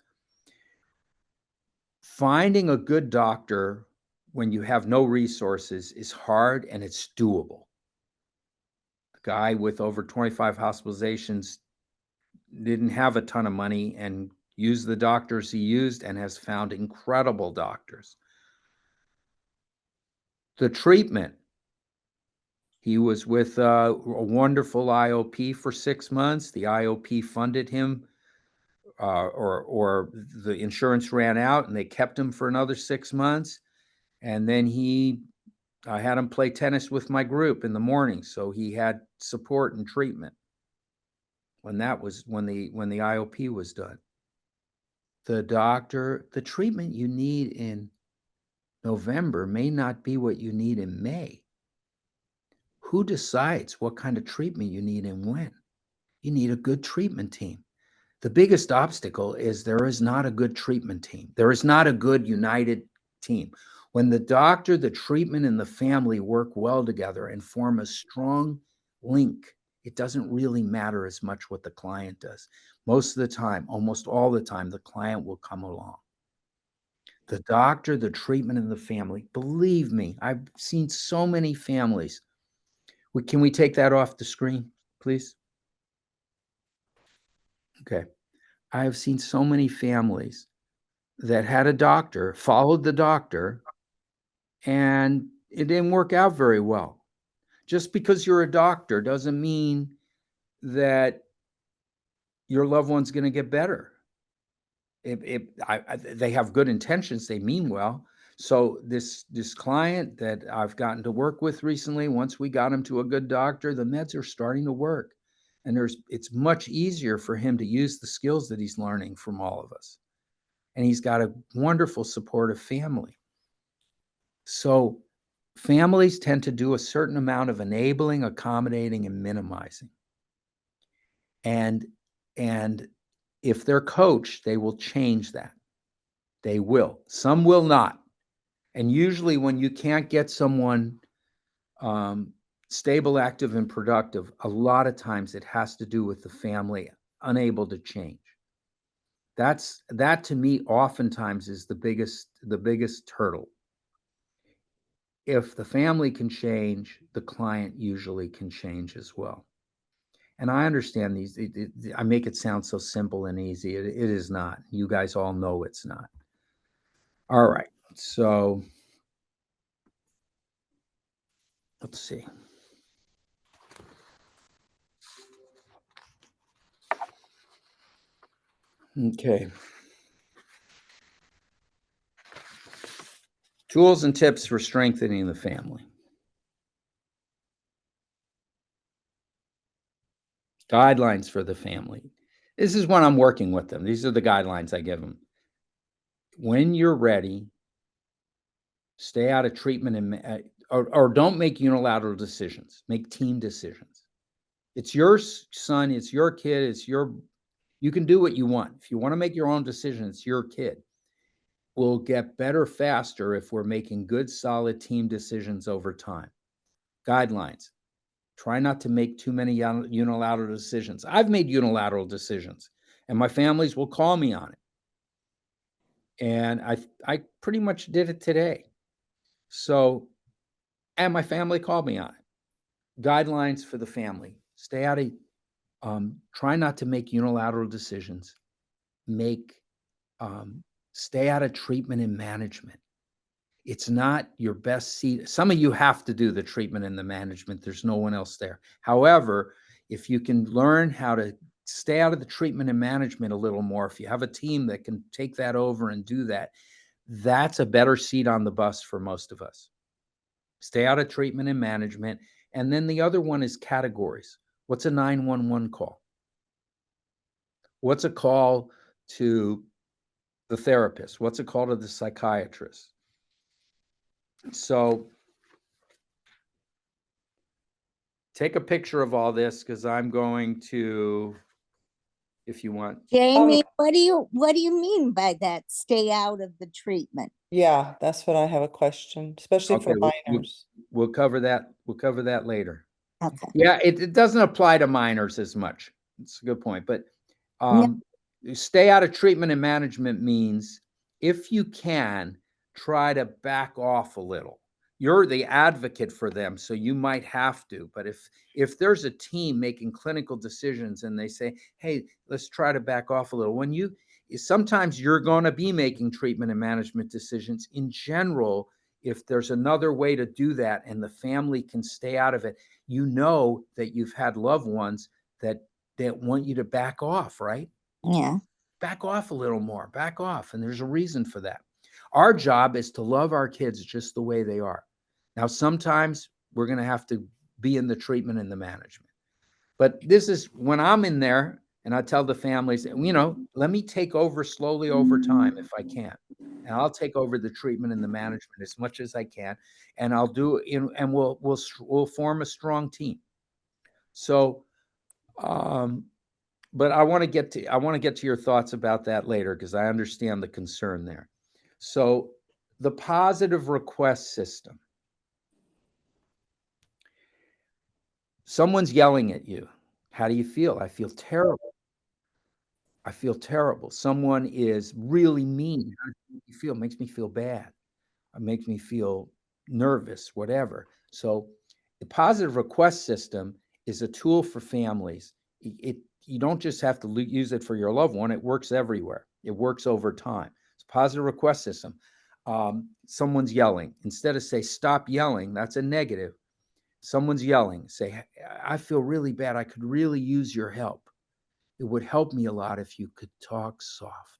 Finding a good doctor when you have no resources is hard, and it's doable. The guy with over 25 hospitalizations didn't have a ton of money and used the doctors he used and has found incredible doctors. The treatment, he was with a wonderful IOP for 6 months. The IOP funded him, or the insurance ran out and they kept him for another 6 months. And then I had him play tennis with my group in the morning, so he had support and treatment when the IOP was done. The treatment you need in November may not be what you need in May. Who decides what kind of treatment you need and when? You need a good treatment team. The biggest obstacle is there is not a good treatment team. There is not a good united team. When the doctor, the treatment, and the family work well together and form a strong link, it doesn't really matter as much what the client does. Most of the time, almost all the time, the client will come along. The doctor, the treatment, and the family, believe me, I've seen so many families. Can we take that off the screen, please? Okay. I have seen so many families that had a doctor, followed the doctor, and it didn't work out very well. Just because you're a doctor doesn't mean that your loved one's going to get better. They have good intentions, they mean well. So this client that I've gotten to work with recently, once we got him to a good doctor, the meds are starting to work. And it's much easier for him to use the skills that he's learning from all of us. And he's got a wonderful supportive family. So families tend to do a certain amount of enabling, accommodating, and minimizing. And if they're coached, they will change that. They will. Some will not. And usually when you can't get someone stable, active, and productive, a lot of times it has to do with the family unable to change. That to me oftentimes is the biggest hurdle. If the family can change, the client usually can change as well. And I understand these, I make it sound so simple and easy. It is not. You guys all know it's not. All right. So let's see. Okay. Tools and tips for strengthening the family. Guidelines for the family. This is when I'm working with them. These are the guidelines I give them. When you're ready, stay out of treatment or don't make unilateral decisions. Make team decisions. It's your son, it's your kid, you can do what you want. If you want to make your own decision, it's your kid. We'll get better faster if we're making good, solid team decisions over time. Guidelines. Try not to make too many unilateral decisions. I've made unilateral decisions, and my families will call me on it. And I pretty much did it today. So, and my family called me on it. Guidelines for the family. Stay out of, try not to make unilateral decisions. Stay out of treatment and management. It's not your best seat. Some of you have to do the treatment and the management. There's no one else there. However, if you can learn how to stay out of the treatment and management a little more, if you have a team that can take that over and do that, that's a better seat on the bus for most of us. Stay out of treatment and management. And then the other one is categories. What's a 911 call? What's a call to the therapist? What's a call to the psychiatrist? So take a picture of all this, because I'm going to, if you want. Jamie, what do you mean by that? Stay out of the treatment. Yeah, that's what I have a question, especially for Okay, minors. we'll cover that. We'll cover that later. Okay. Yeah, it doesn't apply to minors as much. It's a good point. But stay out of treatment and management means, if you can, try to back off a little. You're the advocate for them, so you might have to. But if there's a team making clinical decisions and they say, hey, let's try to back off a little. Sometimes you're going to be making treatment and management decisions. In general, if there's another way to do that and the family can stay out of it, you know that you've had loved ones that want you to back off, right? Yeah. Back off a little more, back off. And there's a reason for that. Our job is to love our kids just the way they are. Now, sometimes we're going to have to be in the treatment and the management. But this is when I'm in there and I tell the families, let me take over slowly over time if I can. And I'll take over the treatment and the management as much as I can. And I'll do it, and we'll form a strong team. So, but I want to get to your thoughts about that later, because I understand the concern there. So the positive request system. Someone's yelling at you. How do you feel? I feel terrible. I feel terrible. Someone is really mean. How does it make you feel? It makes me feel bad. It makes me feel nervous, whatever. So the positive request system is a tool for families. You don't just have to use it for your loved one. It works everywhere. It works over time. It's a positive request system. Someone's yelling. Instead of say, stop yelling, that's a negative. Someone's yelling. Say, I feel really bad. I could really use your help. It would help me a lot if you could talk soft.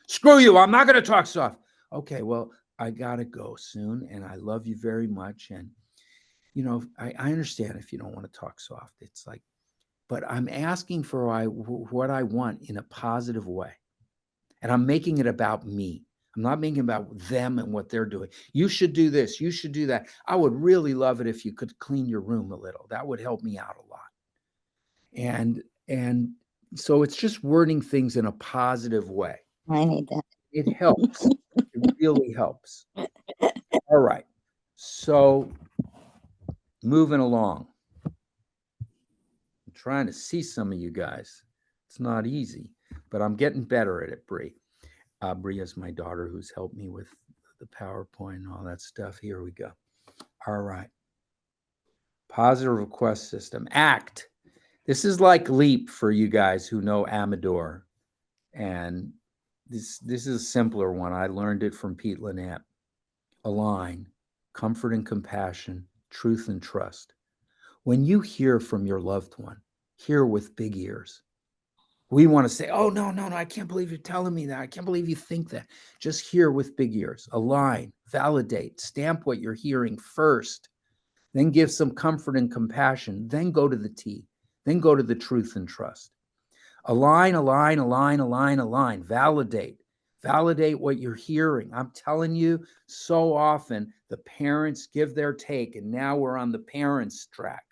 Screw you. I'm not going to talk soft. Okay, well, I got to go soon, and I love you very much. And, I understand if you don't want to talk soft. It's like, but I'm asking for what I want in a positive way. And I'm making it about me. I'm not making it about them and what they're doing. You should do this. You should do that. I would really love it if you could clean your room a little. That would help me out a lot. And so it's just wording things in a positive way. I need that. It helps. It really helps. All right. So moving along. I'm trying to see some of you guys. It's not easy, but I'm getting better at it, Bree. Bree is my daughter who's helped me with the PowerPoint and all that stuff. Here we go. All right. Positive request system. ACT. This is like LEAP for you guys who know Amador. And this is a simpler one. I learned it from Pete Lynette. Align, comfort and compassion, truth and trust. When you hear from your loved one, hear with big ears. We want to say, oh, no, I can't believe you're telling me that. I can't believe you think that. Just hear with big ears. Align, validate, stamp what you're hearing first. Then give some comfort and compassion. Then go to the T. Then go to the truth and trust. Align, align, align, align, align. Validate. Validate what you're hearing. I'm telling you, so often the parents give their take, and now we're on the parents' track.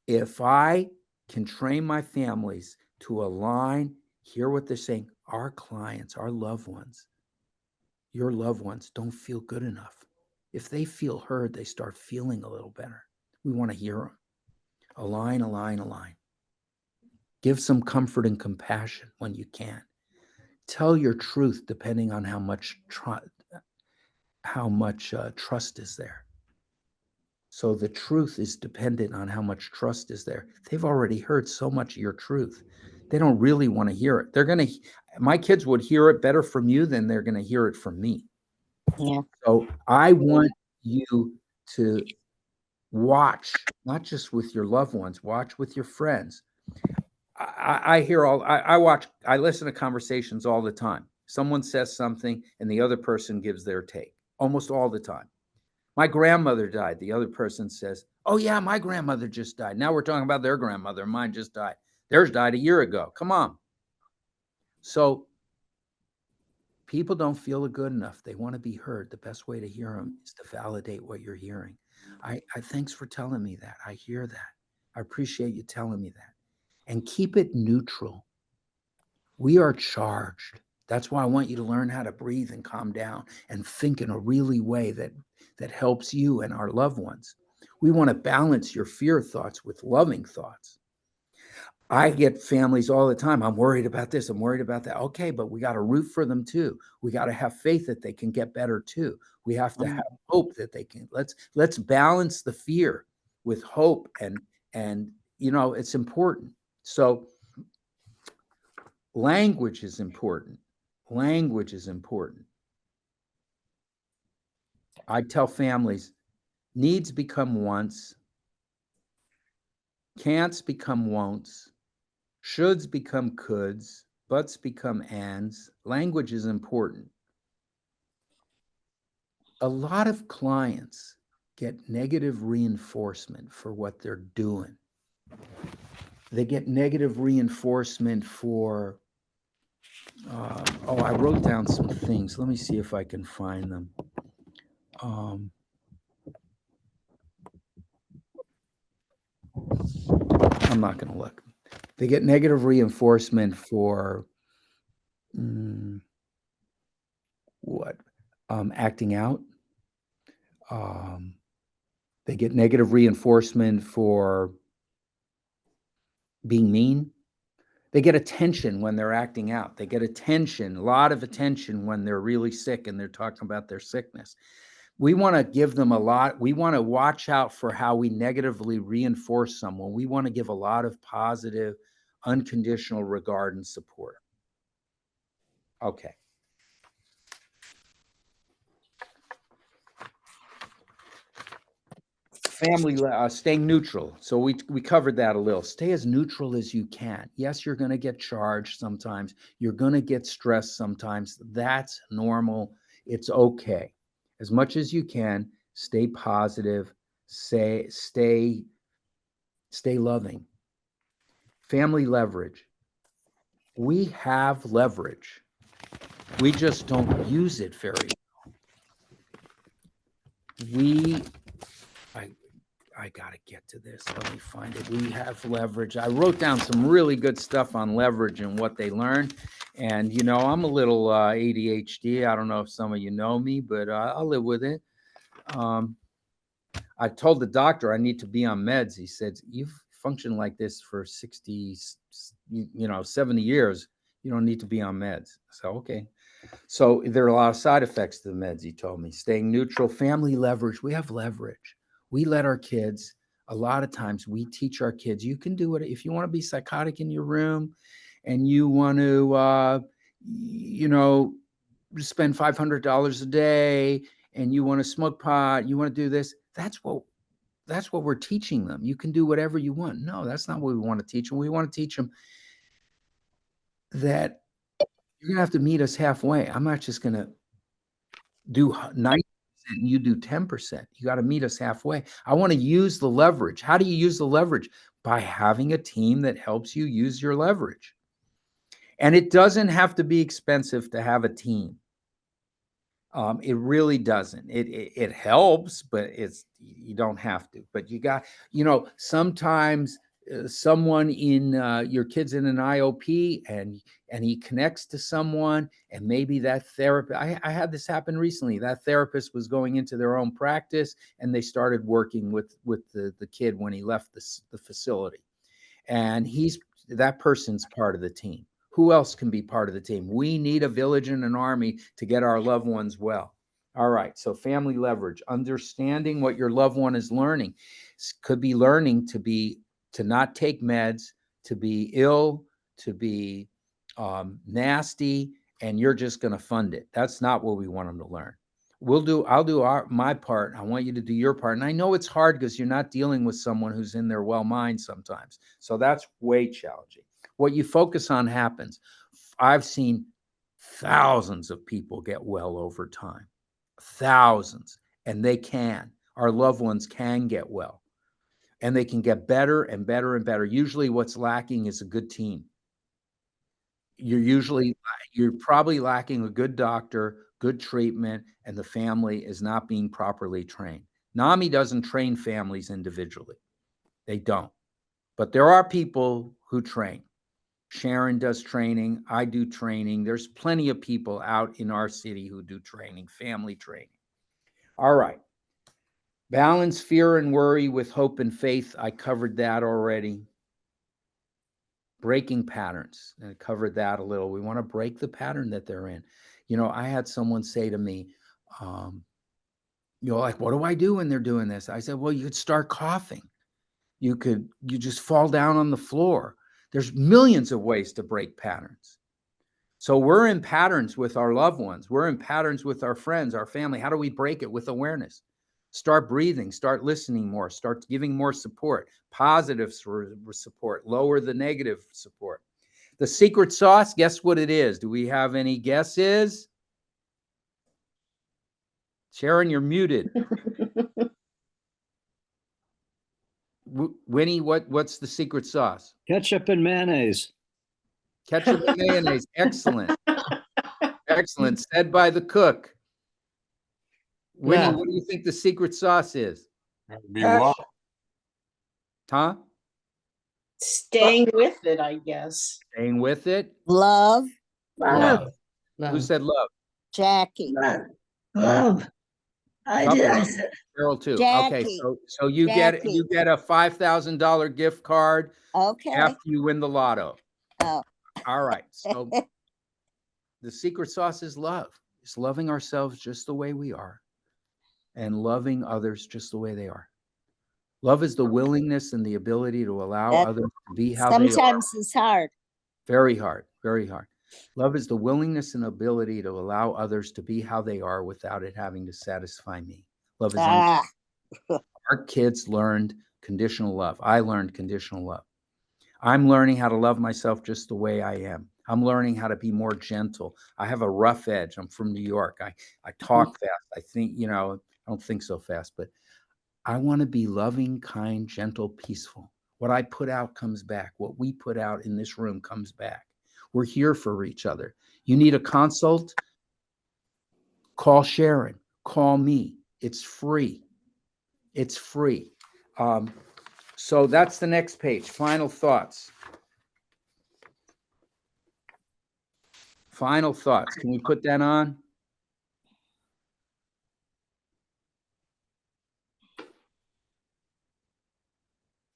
If I can train my families to align, hear what they're saying, our clients, our loved ones, your loved ones don't feel good enough. If they feel heard, they start feeling a little better. We want to hear them. Align, align, align. Give some comfort and compassion when you can. Tell your truth depending on how much trust is there. So the truth is dependent on how much trust is there. They've already heard so much of your truth. They don't really want to hear it. My kids would hear it better from you than they're going to hear it from me. Yeah. So I want you to watch, not just with your loved ones, watch with your friends. I listen to conversations all the time. Someone says something and the other person gives their take almost all the time. My grandmother died. The other person says, Oh yeah, my grandmother just died. Now we're talking about their grandmother. Mine just died. Theirs died a year ago. Come on. So people don't feel good enough. They want to be heard. The best way to hear them is to validate what you're hearing. I thanks for telling me that. I hear that. I appreciate you telling me that. And keep it neutral. We are charged. That's why I want you to learn how to breathe and calm down and think in a really way that helps you and our loved ones. We want to balance your fear thoughts with loving thoughts. I get families all the time. I'm worried about this. I'm worried about that. Okay, but we got to root for them too. We got to have faith that they can get better too. We have to have hope that they can. Let's balance the fear with hope, and it's important. So language is important. Language is important. I tell families, needs become wants, can'ts become won'ts, shoulds become coulds, buts become ands. Language is important. A lot of clients get negative reinforcement for what they're doing. They get negative reinforcement for, I wrote down some things. Let me see if I can find them. I'm not going to look. They get negative reinforcement for acting out. They get negative reinforcement for being mean. They get attention when they're acting out. They get attention, a lot of attention when they're really sick and they're talking about their sickness. We want to give them a lot. We want to watch out for how we negatively reinforce someone. We want to give a lot of positive, unconditional regard and support. Okay. Family, staying neutral. So we covered that a little. Stay as neutral as you can. Yes, you're going to get charged sometimes. You're going to get stressed sometimes. That's normal. It's okay. As much as you can, stay positive. Stay loving. Family leverage. We have leverage. We just don't use it very well. I got to get to this. Let me find it. We have leverage. I wrote down some really good stuff on leverage and what they learn. And, I'm a little ADHD. I don't know if some of you know me, but I'll live with it. I told the doctor I need to be on meds. He said, you've functioned like this for 60, 70 years. You don't need to be on meds. So, okay. So there are a lot of side effects to the meds, he told me. Staying neutral, family leverage. We have leverage. We let our kids, a lot of times we teach our kids, you can do it. If you want to be psychotic in your room and you want to, spend $500 a day and you want to smoke pot, you want to do this, that's what we're teaching them. You can do whatever you want. No, that's not what we want to teach them. We want to teach them that you're going to have to meet us halfway. I'm not just going to do 90%. And you do 10%. You got to meet us halfway. I want to use the leverage. How do you use the leverage? By having a team that helps you use your leverage. And it doesn't have to be expensive to have a team. It really doesn't. It helps, but you don't have to. But you got, sometimes someone in your kid's in an IOP and he connects to someone, and maybe that therapist, I had this happen recently. That therapist was going into their own practice and they started working with the kid when he left the facility. And that person's part of the team. Who else can be part of the team? We need a village and an army to get our loved ones well. All right. So family leverage, understanding what your loved one is learning. Could be learning to not take meds, to be ill, to be nasty, and you're just going to fund it. That's not what we want them to learn. I'll do my part. I want you to do your part. And I know it's hard because you're not dealing with someone who's in their well mind sometimes. So that's way challenging. What you focus on happens. I've seen thousands of people get well over time. Thousands. And they can. Our loved ones can get well. and they can get better and better and better. Usually what's lacking is a good team. You're probably lacking a good doctor, good treatment, and the family is not being properly trained. NAMI doesn't train families individually. They don't. But there are people who train. Sharon does training. I do training. There's plenty of people out in our city who do training, family training. All right. Balance fear and worry with hope and faith. I covered that already. Breaking patterns. I covered that a little. We want to break the pattern that they're in. You know, I had someone say to me, like, what do I do when they're doing this? I said, well, you could start coughing. You just fall down on the floor. There's millions of ways to break patterns. So we're in patterns with our loved ones. We're in patterns with our friends, our family. How do we break it? With awareness. Start breathing, start listening more, start giving more support, positive support, lower the negative support. The secret sauce, guess what it is? Do we have any guesses? Sharon, you're muted. Winnie, what's the secret sauce? Ketchup and mayonnaise. Ketchup and mayonnaise. Excellent. Excellent. Said by the cook. Winnie, Yeah. what do you think the secret sauce is? Be love. Huh? Staying with it, I guess. Staying with it. Love. Love. Love. Who said love? Jackie. Love. I did. I said, Carol too. Jackie. Okay, so you get a $5,000 gift card Okay. after you win the lotto. Oh. All right. So the secret sauce is love. It's loving ourselves just the way we are and loving others just the way they are. Love is the willingness and the ability to allow others to be how they are. Sometimes it's hard. Very hard, very hard. Love is the willingness and ability to allow others to be how they are without it having to satisfy me. Love is our kids learned conditional love. I learned conditional love. I'm learning how to love myself just the way I am. I'm learning how to be more gentle. I have a rough edge. I'm from New York. I talk fast. I think, I don't think so fast, but I want to be loving, kind, gentle, peaceful. What I put out comes back. What we put out in this room comes back. We're here for each other. You need a consult? Call Sharon. Call me. It's free. It's free. So that's the next page. Final thoughts. Final thoughts. Can we put that on?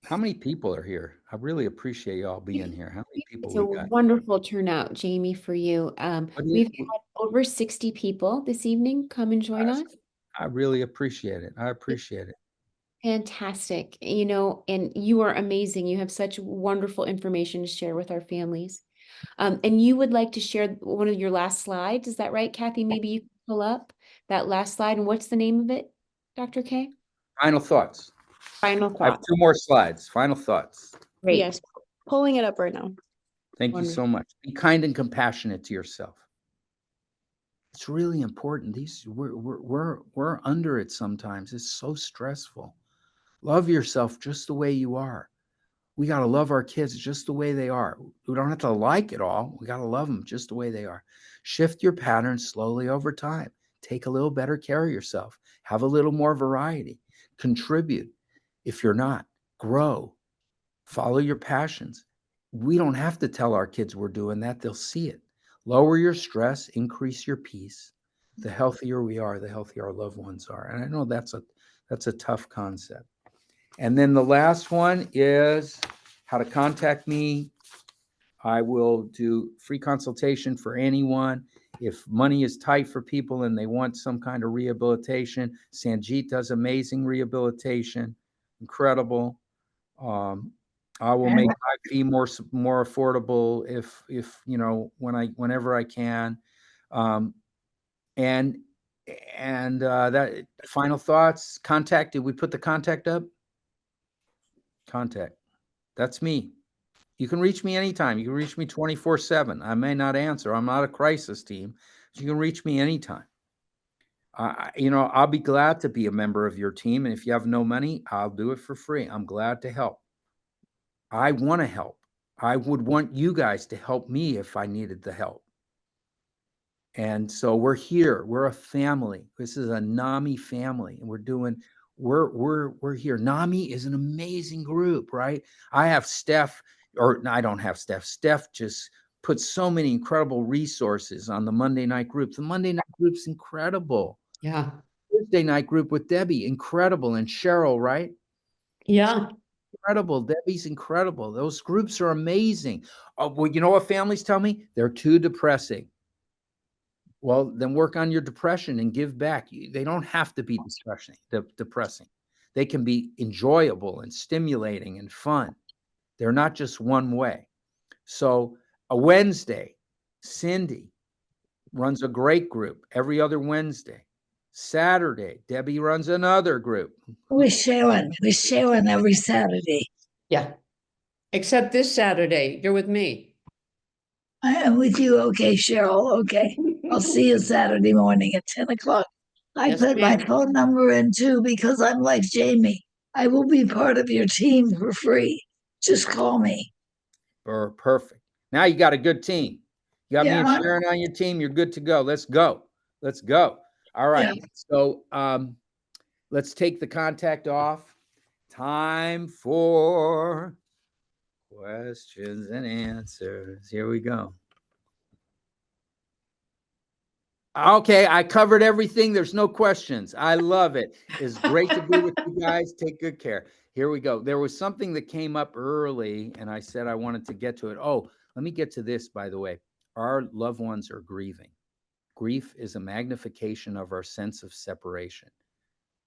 How many people are here? I really appreciate y'all being here. How many people It's a we got? wonderful turnout, Jamie, for you. We've had over 60 people this evening come and join us. I really appreciate it. I appreciate it. Fantastic. And you are amazing. You have such wonderful information to share with our families. And you would like to share one of your last slides. Is that right, Kathy? Maybe you can pull up that last slide. And what's the name of it, Dr. K? Final thoughts. Final I have thoughts. 2 more slides. Final thoughts. Great. Yes, pulling it up right now. Thank you so much. Be kind and compassionate to yourself. It's really important. We're under it sometimes. It's so stressful. Love yourself just the way you are. We got to love our kids just the way they are. We don't have to like it all. We got to love them just the way they are. Shift your patterns slowly over time. Take a little better care of yourself. Have a little more variety. Contribute. If you're not, grow. Follow your passions. We don't have to tell our kids we're doing that. They'll see it. Lower your stress, increase your peace. The healthier we are, the healthier our loved ones are. And I know that's a tough concept. And then the last one is how to contact me. I will do free consultation for anyone. If money is tight for people and they want some kind of rehabilitation, Sanjeet does amazing rehabilitation, incredible. I will make my fee more affordable if whenever I can. And that final thoughts. Contact. Did we put the contact up? Contact. That's me. You can reach me anytime. You can reach me 24/7. I may not answer. I'm not a crisis team. You can reach me anytime. You know, I'll be glad to be a member of your team. And if you have no money, I'll do it for free. I'm glad to help. I want to help. I would want you guys to help me if I needed the help. And so we're here. We're a family. This is a NAMI family, and we're here. NAMI is an amazing group, right? I have Steph, or no, I don't have Steph. Steph just puts so many incredible resources on the Monday night group. The Monday night group's incredible. Yeah. Thursday night group with Debbie, incredible. And Cheryl, right? Yeah. Incredible. Debbie's incredible. Those groups are amazing. Well, you know what families tell me? They're too depressing. Well, then work on your depression and give back. They don't have to be depressing. They can be enjoyable and stimulating and fun. They're not just one way. So a Wednesday, Cindy runs a great group every other Wednesday. Saturday, Debbie runs another group. We're sharing every Saturday. Yeah. Except this Saturday, you're with me. I am with you. Okay, Cheryl. Okay. I'll see you Saturday morning at 10 o'clock. I Yes, put my ma'am. phone number in too because I'm like Jamie. I will be part of your team for free. Just call me. Perfect. Now you got a good team. You got me and Yeah. Sharon on your team. You're good to go. Let's go. Let's go. All right. Yeah. So let's take the contact off. Time for questions and answers. Here we go. Okay, I covered everything. There's no questions. I love it. It's great to be with you guys. Take good care. Here we go. There was something that came up early, and I said I wanted to get to it. Oh, let me get to this, by the way. Our loved ones are grieving. Grief is a magnification of our sense of separation.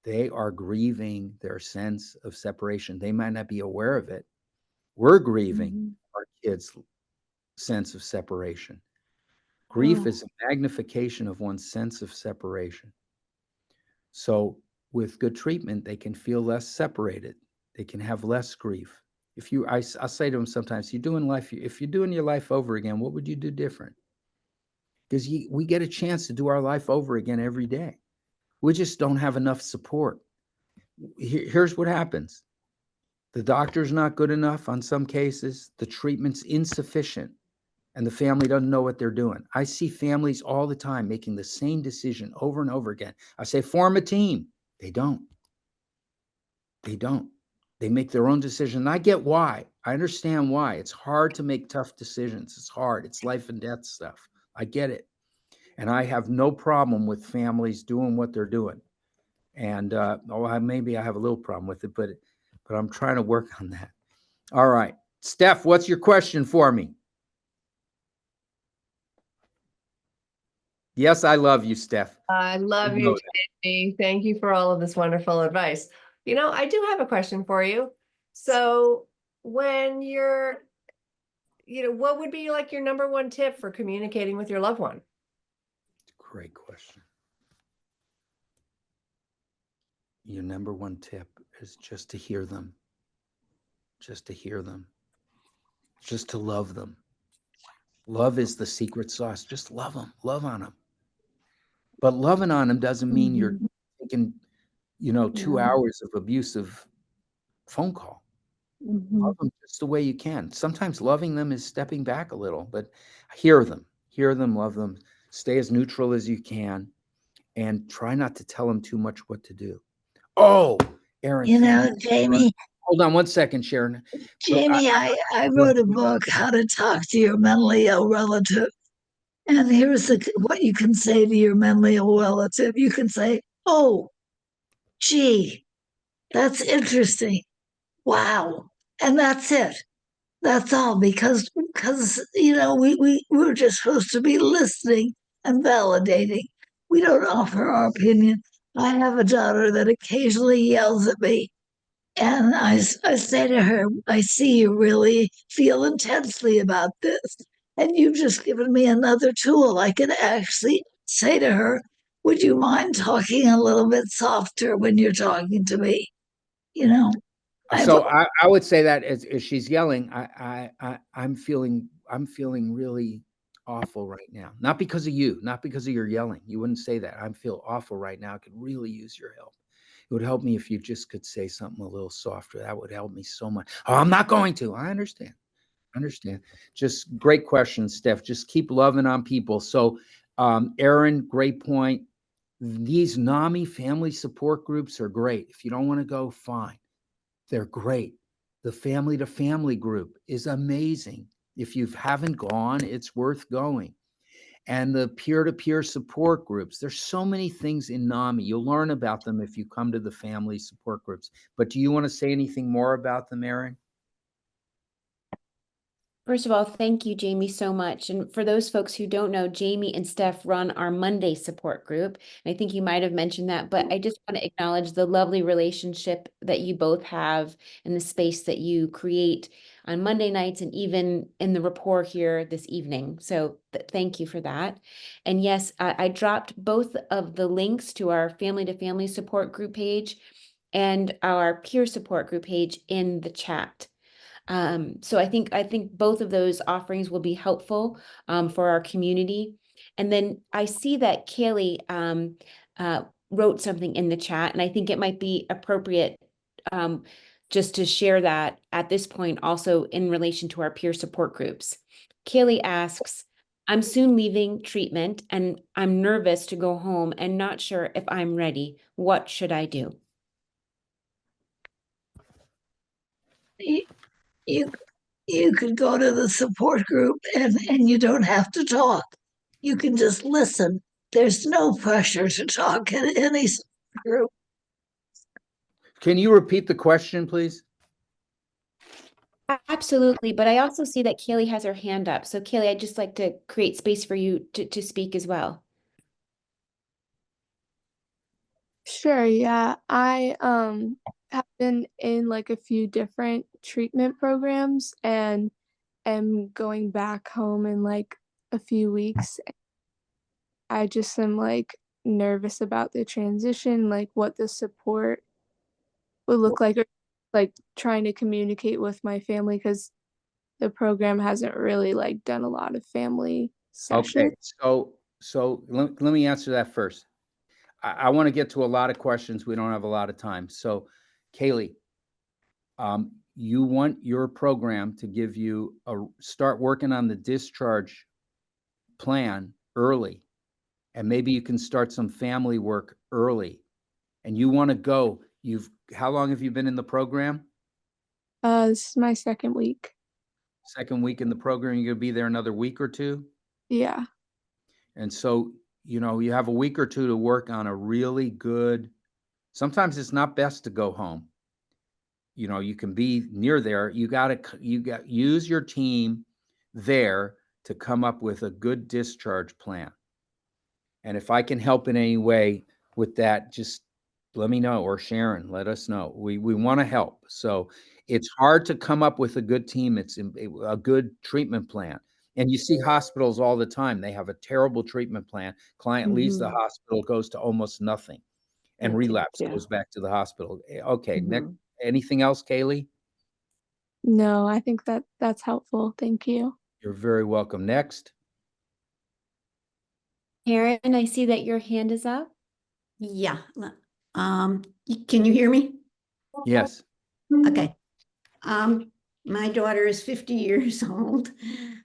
They are grieving their sense of separation. They might not be aware of it. We're grieving our kids' sense of separation. Grief is a magnification of one's sense of separation. So with good treatment, they can feel less separated. They can have less grief. I say to them sometimes, if you're doing your life over again, what would you do different? Because we get a chance to do our life over again every day. We just don't have enough support. Here's what happens. The doctor's not good enough on some cases. The treatment's insufficient. And the family doesn't know what they're doing. I see families all the time making the same decision over and over again. I say, form a team. They don't. They make their own decision. And I get why. I understand why. It's hard to make tough decisions. It's hard. It's life and death stuff. I get it. And I have no problem with families doing what they're doing. And maybe I have a little problem with it, but I'm trying to work on that. All right. Steph, what's your question for me? Yes, I love you, Steph. I love you, Jamie. Thank you for all of this wonderful advice. I do have a question for you. So when you're, what would be like your number one tip for communicating with your loved one? Great question. Your number one tip is just to hear them. Just to hear them. Just to love them. Love is the secret sauce. Just love them. Love on them. But loving on them doesn't mean you're taking, 2 hours of abusive phone call. Love them just the way you can. Sometimes loving them is stepping back a little, but hear them, love them, stay as neutral as you can, and try not to tell them too much what to do. Oh, Aaron. Jamie. Hold on 1 second, Sharon. Jamie, I wrote a book, How to Talk to Your Mentally Ill Relative. And here's what you can say to your mentally ill relative. You can say, oh, gee, that's interesting. Wow. And that's it. That's all because we're just supposed to be listening and validating. We don't offer our opinion. I have a daughter that occasionally yells at me. And I say to her, I see you really feel intensely about this. And you've just given me another tool. I can actually say to her, would you mind talking a little bit softer when you're talking to me? So I would say that as she's yelling, I'm feeling really awful right now. Not because of you, not because of your yelling. You wouldn't say that. I feel awful right now. I could really use your help. It would help me if you just could say something a little softer. That would help me so much. Oh, I'm not going to. I understand. Understand. Just great question, Steph. Just keep loving on people. So, Aaron, great point. These NAMI family support groups are great. If you don't want to go, fine. They're great. The family to family group is amazing. If you haven't gone, it's worth going. And the peer-to-peer support groups. There's so many things in NAMI. You'll learn about them if you come to the family support groups. But do you want to say anything more about them, Aaron? First of all, thank you, Jamie, so much. And for those folks who don't know, Jamie and Steph run our Monday support group. And I think you might have mentioned that, but I just want to acknowledge the lovely relationship that you both have and the space that you create on Monday nights and even in the rapport here this evening. So thank you for that. And yes, I dropped both of the links to our family to family support group page and our peer support group page in the chat. So I think both of those offerings will be helpful for our community. And then I see that Kaylee wrote something in the chat, and I think it might be appropriate just to share that at this point also in relation to our peer support groups. Kaylee asks, I'm soon leaving treatment and I'm nervous to go home and not sure if I'm ready. What should I do? You could go to the support group and you don't have to talk. You can just listen. There's no pressure to talk in any group. Can you repeat the question, please? Absolutely, but I also see that Kaylee has her hand up. So Kaylee, I'd just like to create space for you to speak as well. Sure, yeah. I have been in like a few different treatment programs and am going back home in like a few weeks. I just am like nervous about the transition, like what the support would look like, or like trying to communicate with my family because the program hasn't really like done a lot of family sessions. Okay, so let me answer that first. I want to get to a lot of questions. We don't have a lot of time. So, Kaylee, you want your program to give you start working on the discharge plan early, and maybe you can start some family work early. And you want to go. How long have you been in the program? This is my second week. Second week in the program. You're going to be there another week or two? Yeah. And so, you have a week or two to work on a really good, sometimes it's not best to go home. You can be near there. Use your team there to come up with a good discharge plan. And if I can help in any way with that, just let me know, or Sharon, let us know. We want to help. So it's hard to come up with a good team. It's a good treatment plan. And you see hospitals all the time. They have a terrible treatment plan. Client leaves the hospital, goes to almost nothing, and relapse, goes back to the hospital. Okay, next, anything else, Kaylee? No, I think that's helpful. Thank you. You're very welcome. Next. Karen, I see that your hand is up. Yeah. Can you hear me? Yes. Okay. My daughter is 50 years old.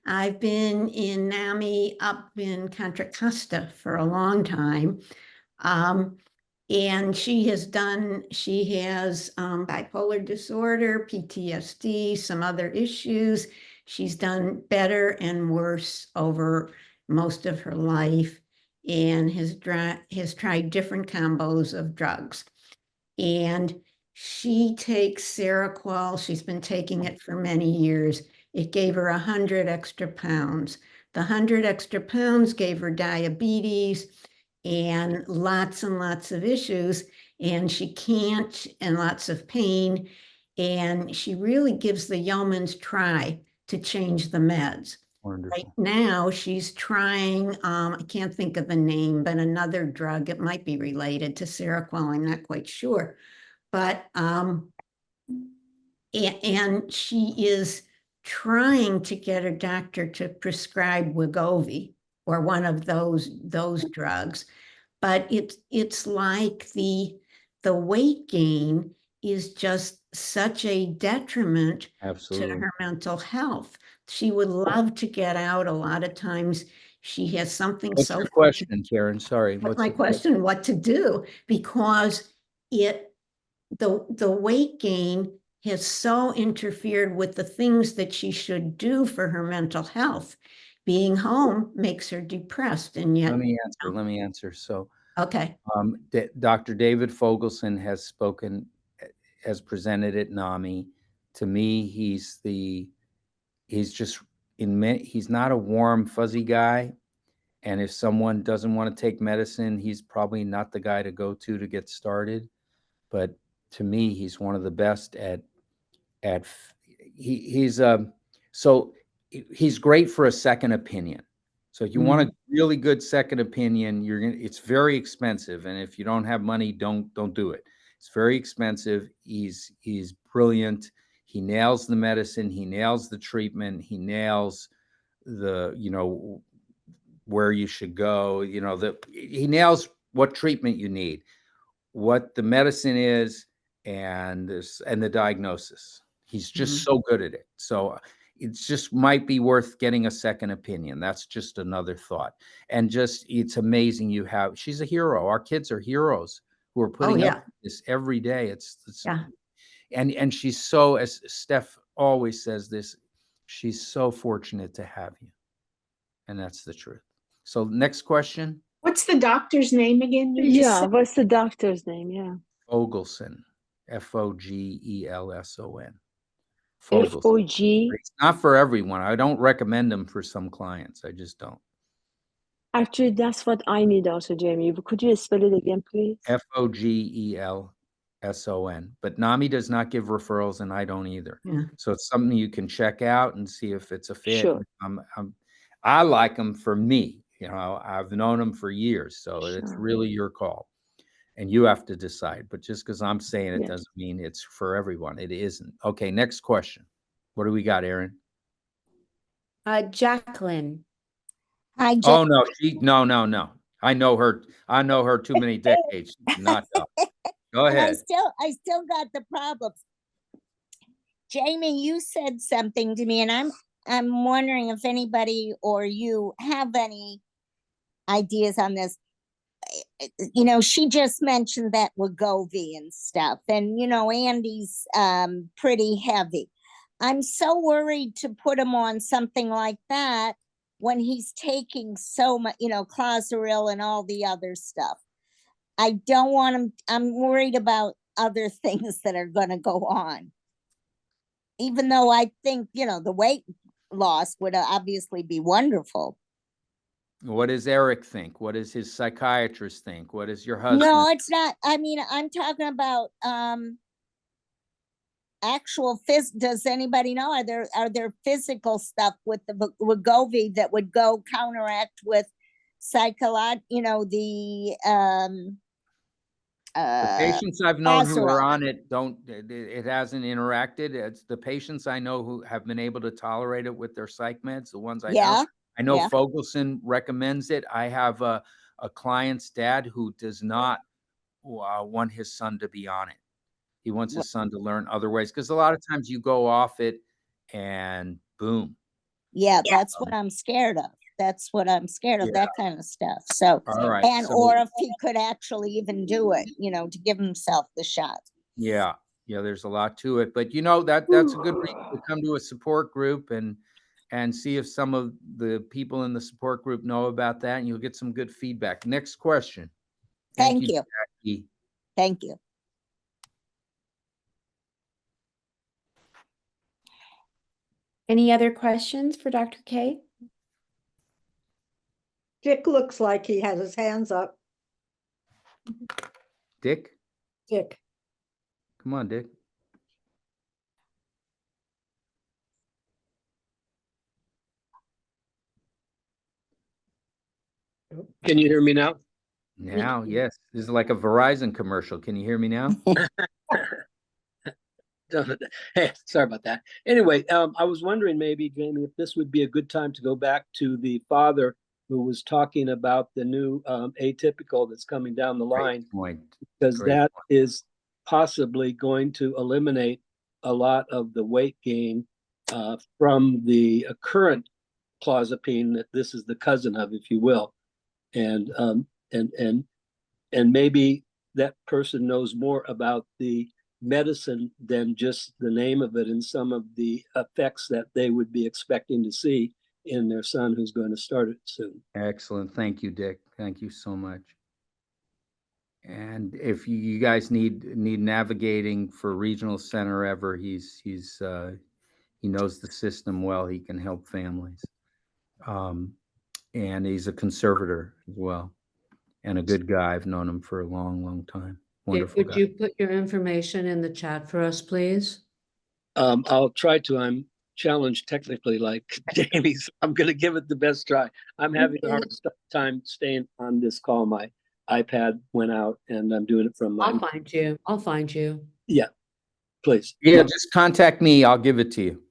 I've been in NAMI up in Contra Costa for a long time. And she has bipolar disorder, PTSD, some other issues. She's done better and worse over most of her life and has tried different combos of drugs. And she takes Seroquel. She's been taking it for many years. It gave her 100 extra pounds. The 100 extra pounds gave her diabetes and lots of issues. And she can't, and lots of pain. And she really gives the yeoman's try to change the meds. Wonderful. Right now, she's trying, I can't think of the name, but another drug. It might be related to Seroquel. I'm not quite sure. But, and she is trying to get a doctor to prescribe Wegovy or one of those drugs. But it's like the weight gain is just such a detriment to Absolutely. her mental health. She would love to get out. A lot of times she has something What's so your question, Karen? Sorry. What's What's my the question? question? What to do? Because the weight gain has so interfered with the things that she should do for her mental health. Being home makes her depressed, and yet. Let me answer. So, Okay. Dr. David Fogelson has spoken, has presented at NAMI. To me, he's just he's not a warm, fuzzy guy. And if someone doesn't want to take medicine, he's probably not the guy to go to get started. But to me, he's one of the best he's great for a second opinion. So if you want a really good second opinion, it's very expensive. And if you don't have money, don't do it. It's very expensive. He's brilliant. He nails the medicine. He nails the treatment. He nails where you should go. He nails what treatment you need, what the medicine is, and the diagnosis. He's just so good at it. So it just might be worth getting a second opinion. That's just another thought. And it's amazing she's a hero. Our kids are heroes who are putting up with this every day. It's and she's so, as Steph always says this, she's so fortunate to have you. And that's the truth. So next question. What's the doctor's name again? What's the doctor's name? Yeah. Fogelson, Fogelson. F-O-G. It's not for everyone. I don't recommend them for some clients. I just don't. Actually, that's what I need also, Jamie. Could you spell it again, please? Fogelson. But NAMI does not give referrals, and I don't either. Yeah. So it's something you can check out and see if it's a fit. Sure. I like them for me. I've known them for years, so it's really your call. And you have to decide. But just because I'm saying it doesn't mean it's for everyone. It isn't. Okay, next question. What do we got, Aaron? Jacqueline. Hi, Oh, no. No. I know her too many decades. Not Go ahead. I still got the problems. Jamie, you said something to me, and I'm wondering if anybody or you have any ideas on this. She just mentioned that Wegovy and stuff, and Andy's pretty heavy. I'm so worried to put him on something like that when he's taking so much, Clozaril and all the other stuff. I don't want him. I'm worried about other things that are going to go on. Even though I think, the weight loss would obviously be wonderful. What does Eric think? What does his psychiatrist think? What does your husband? No, it's not. I mean, I'm talking about actual does anybody know? Are there physical stuff with the Wegovy that would go counteract with the patients I've known who are on it it hasn't interacted. It's the patients I know who have been able to tolerate it with their psych meds, the ones I know. I know Fogelson recommends it. I have a client's dad who does not want his son to be on it. He wants his son to learn other ways, because a lot of times you go off it and boom. Yeah, that's what I'm scared of. That's what I'm scared of, that kind of stuff. So, all right. Or if he could actually even do it, to give himself the shot. Yeah, there's a lot to it, but that's a good reason to come to a support group and see if some of the people in the support group know about that, and you'll get some good feedback. Next question. Thank you. Jackie. Thank you. Any other questions for Dr. K? Dick looks like he has his hands up. Dick? Dick. Come on, Dick. Can you hear me now? Now, yes. This is like a Verizon commercial. Can you hear me now? Sorry about that. Anyway, I was wondering maybe, Jamie, if this would be a good time to go back to the father who was talking about the new atypical that's coming down the line, because that is possibly going to eliminate a lot of the weight gain from the current clozapine that this is the cousin of, if you will, and maybe that person knows more about the medicine than just the name of it and some of the effects that they would be expecting to see in their son who's going to start it soon. Excellent. Thank you, Dick. Thank you so much. And if you guys need navigating for regional center ever, he knows the system well. He can help families. And he's a conservator as well, and a good guy. I've known him for a long, long time. Wonderful Would guy. you put your information in the chat for us, please? I'll try to. I'm challenged technically like Jamie's. I'm going to give it the best try. I'm having a hard time staying on this call. My iPad went out and I'm doing it from my... I'll find you. Yeah, please. Yeah, just contact me. I'll give it to you.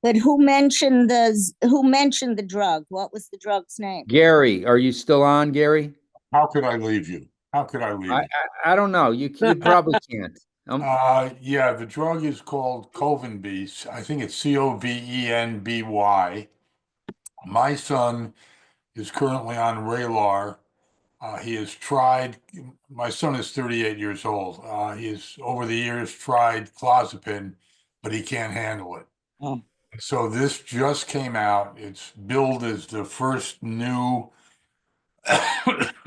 But who mentioned the drug? What was the drug's name? Gary, are you still on, Gary? How could I leave you? How could I leave you? I don't know. You probably can't. Yeah, the drug is called Covenby. I think it's Covenby. My son is currently on Vraylar. He has tried, my son is 38 years old. He has over the years tried clozapine, but he can't handle it. Oh. So this just came out. It's billed as the first new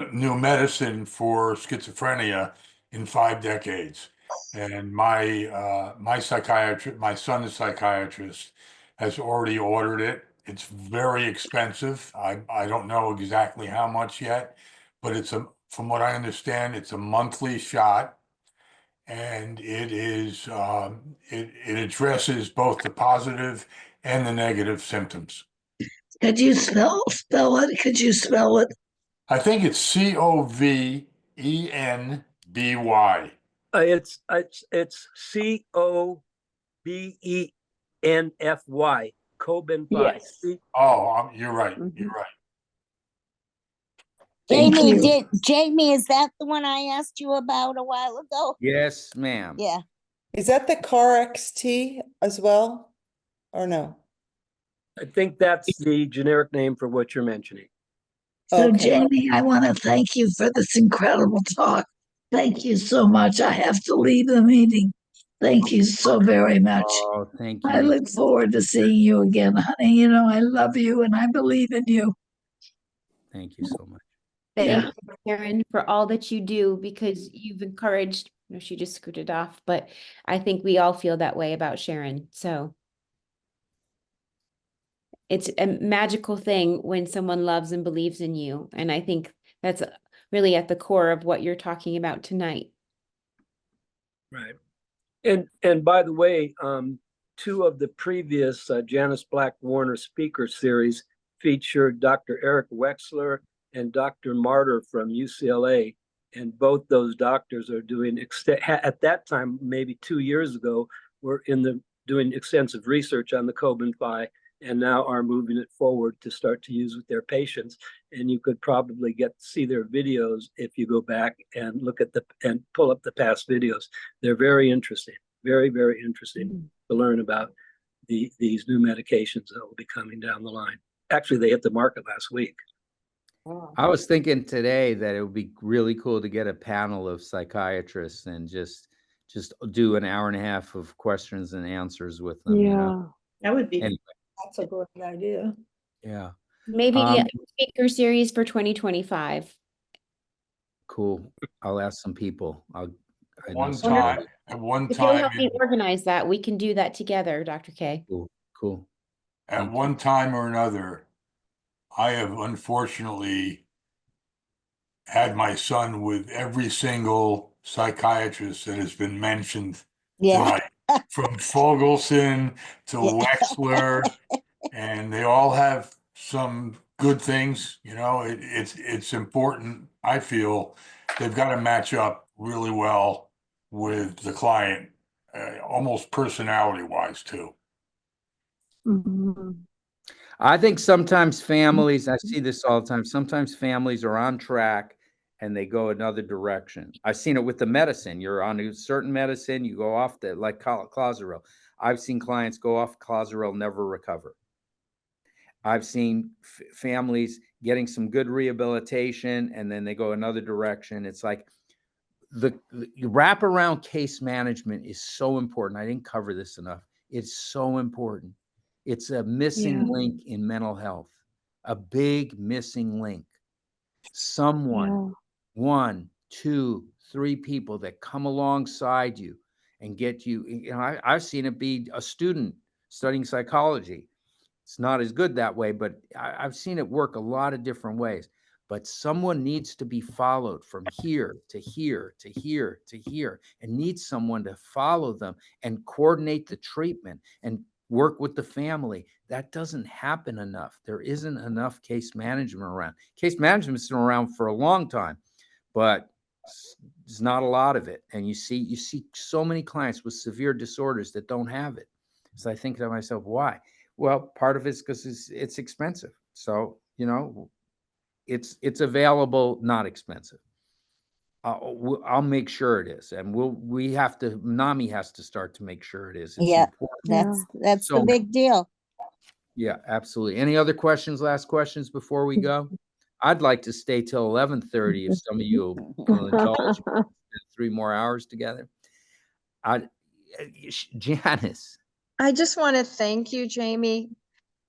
medicine for schizophrenia in 5 decades. And my psychiatrist, my son's psychiatrist, has already ordered it. It's very expensive. I don't know exactly how much yet, but from what I understand, it's a monthly shot, and it is it addresses both the positive and the negative symptoms. Could you spell it? Could you spell it? I think it's Covenby. It's Cobenfy. Cobenfy. Yes. Oh, you're right. You're right. Jamie, is that the one I asked you about a while ago? Yes, ma'am. Yeah. Is that the Car XT as well, or no? I think that's the generic name for what you're mentioning. So, Okay. Jamie, I want to thank you for this incredible talk. Thank you so much. I have to leave the meeting. Thank you so very much. Oh, thank you. I look forward to seeing you again, honey. You know, I love you and I believe in you. Thank you so much. Thank you, Karen, for all that you do, because you've encouraged, she just scooted off, but I think we all feel that way about Sharon. So it's a magical thing when someone loves and believes in you. And I think that's really at the core of what you're talking about tonight. Right. And by the way, 2 of the previous Janis Black Warner speaker series featured Dr. Eric Wexler and Dr. Martyr from UCLA. And both those doctors are doing, at that time, maybe 2 years ago, were doing extensive research on the Cobenfy, and now are moving it forward to start to use with their patients. And you could probably get to see their videos if you go back and look at and pull up the past videos. They're very interesting, very, very interesting to learn about these new medications that will be coming down the line. Actually, they hit the market last week. I was thinking today that it would be really cool to get a panel of psychiatrists and just do an hour and a half of questions and answers with them. Yeah, you know? that would be. Anyway. That's a good idea. Yeah. Maybe a speaker series for 2025. Cool. I'll ask some people. At one time, If you'll help me organize that, we can do that together, Dr. K. Cool. At one time or another, I have unfortunately had my son with every single psychiatrist that has been mentioned tonight, from Fogelson to Wexler, and they all have some good things. You know, it's important. I feel they've got to match up really well with the client, almost personality wise too. I think sometimes families, I see this all the time, sometimes families are on track and they go another direction. I've seen it with the medicine. You're on a certain medicine, you go off the, like Clozaril. I've seen clients go off Clozaril, never recover. I've seen families getting some good rehabilitation and then they go another direction. It's like the wraparound case management is so important. I didn't cover this enough. It's so important. It's a missing link in mental health, a big missing link. Someone, 1, 2, 3 people that come alongside you and get you. You know, I've seen it be a student studying psychology. It's not as good that way, but I've seen it work a lot of different ways. But someone needs to be followed from here to here to here to here, and needs someone to follow them and coordinate the treatment and work with the family. That doesn't happen enough. There isn't enough case management around. Case management's been around for a long time, but there's not a lot of it. And you see so many clients with severe disorders that don't have it. So I think to myself, why? Well, part of it's because it's expensive. So, you know, it's available, not expensive. I'll make sure it is, and NAMI has to start to make sure it is. It's important. That's the big deal. Yeah, absolutely. Any other questions, last questions before we go? I'd like to stay till 11:30 if some of you will indulge me. 3 more hours together. Janis. I just want to thank you, Jamie.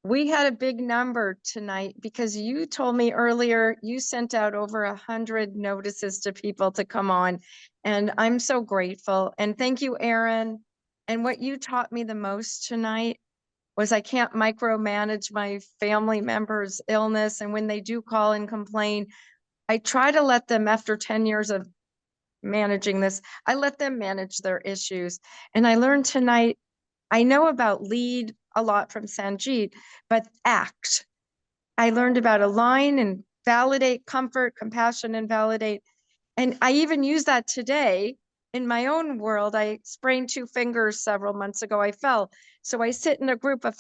We had a big number tonight because you told me earlier you sent out over 100 notices to people to come on, and I'm so grateful. And thank you, Aaron. And what you taught me the most tonight was I can't micromanage my family members' illness. And when they do call and complain, I try to let them, after 10 years of managing this, I let them manage their issues. And I learned tonight, I know about lead a lot from Sanjeet, but act. I learned about align and validate, comfort, compassion, and validate. And I even use that today in my own world. I sprained 2 fingers several months ago. I fell. So I sit in a group of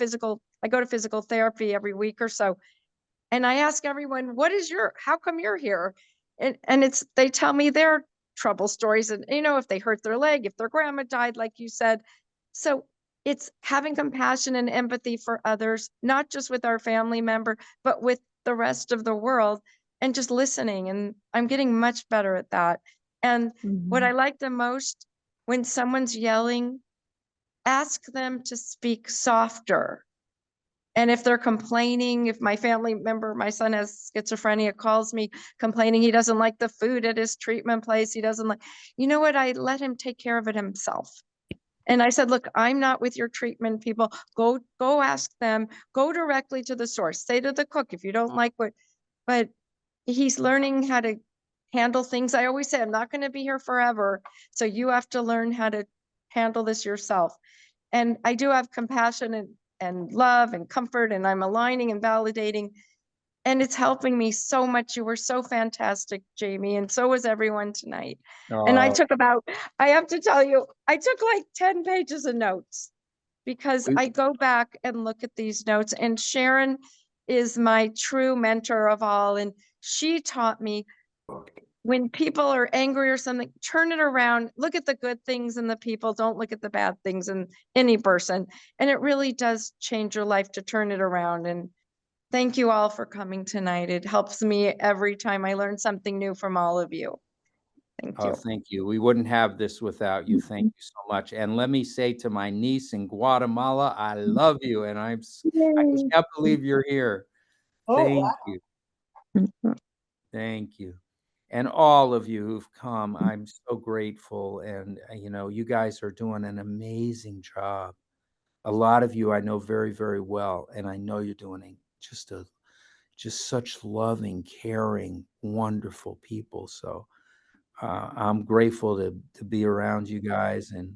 I go to physical therapy every week or so. And I ask everyone, how come you're here? And they tell me their trouble stories. And, you know, if they hurt their leg, if their grandma died, like you said. So it's having compassion and empathy for others, not just with our family member, but with the rest of the world, and just listening. And I'm getting much better at that. And what I like the most, when someone's yelling, ask them to speak softer. And if they're complaining, if my family member, my son has schizophrenia, calls me complaining he doesn't like the food at his treatment place, he doesn't like, you know what, I let him take care of it himself. And I said, look, I'm not with your treatment people. Go ask them, go directly to the source. Say to the cook, if you don't like but he's learning how to handle things. I always say, I'm not going to be here forever. So you have to learn how to handle this yourself. And I do have compassion and love and comfort, and I'm aligning and validating. And it's helping me so much. You were so fantastic, Jamie, and so was everyone tonight. And I have to tell you, I took like 10 pages of notes because I go back and look at these notes. And Sharon is my true mentor of all. And she taught me, when people are angry or something, turn it around, look at the good things in the people, don't look at the bad things in any person. And it really does change your life to turn it around. And thank you all for coming tonight. It helps me every time I learn something new from all of you. Thank you. Thank you. We wouldn't have this without you. Thank you so much. And let me say to my niece in Guatemala, I love you. And I can't believe you're here. Thank you. Thank you. And all of you who've come, I'm so grateful. And, you know, you guys are doing an amazing job. A lot of you I know very, very well. And I know you're doing just such loving, caring, wonderful people. So I'm grateful to be around you guys, and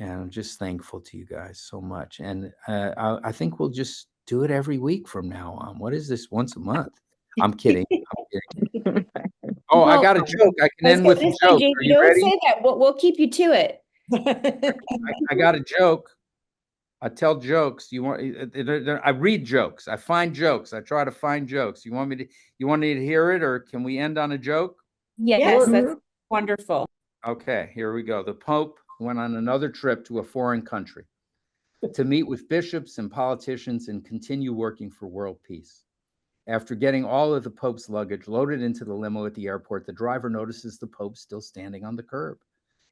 I'm just thankful to you guys so much. And I think we'll just do it every week from now on. What is this? Once a month? I'm kidding. I'm kidding. Oh, I Well, got a joke. I can I was end with gonna a say, joke. JP, Are you don't ready? say that. We'll keep you to it. I got a joke. I tell jokes. You want? I read jokes. I find jokes. I try to find jokes. You want me to hear it, or can we end on a joke? Yes, that's wonderful. Okay, here we go. The Pope went on another trip to a foreign country to meet with bishops and politicians and continue working for world peace. After getting all of the Pope's luggage loaded into the limo at the airport, the driver notices the Pope still standing on the curb.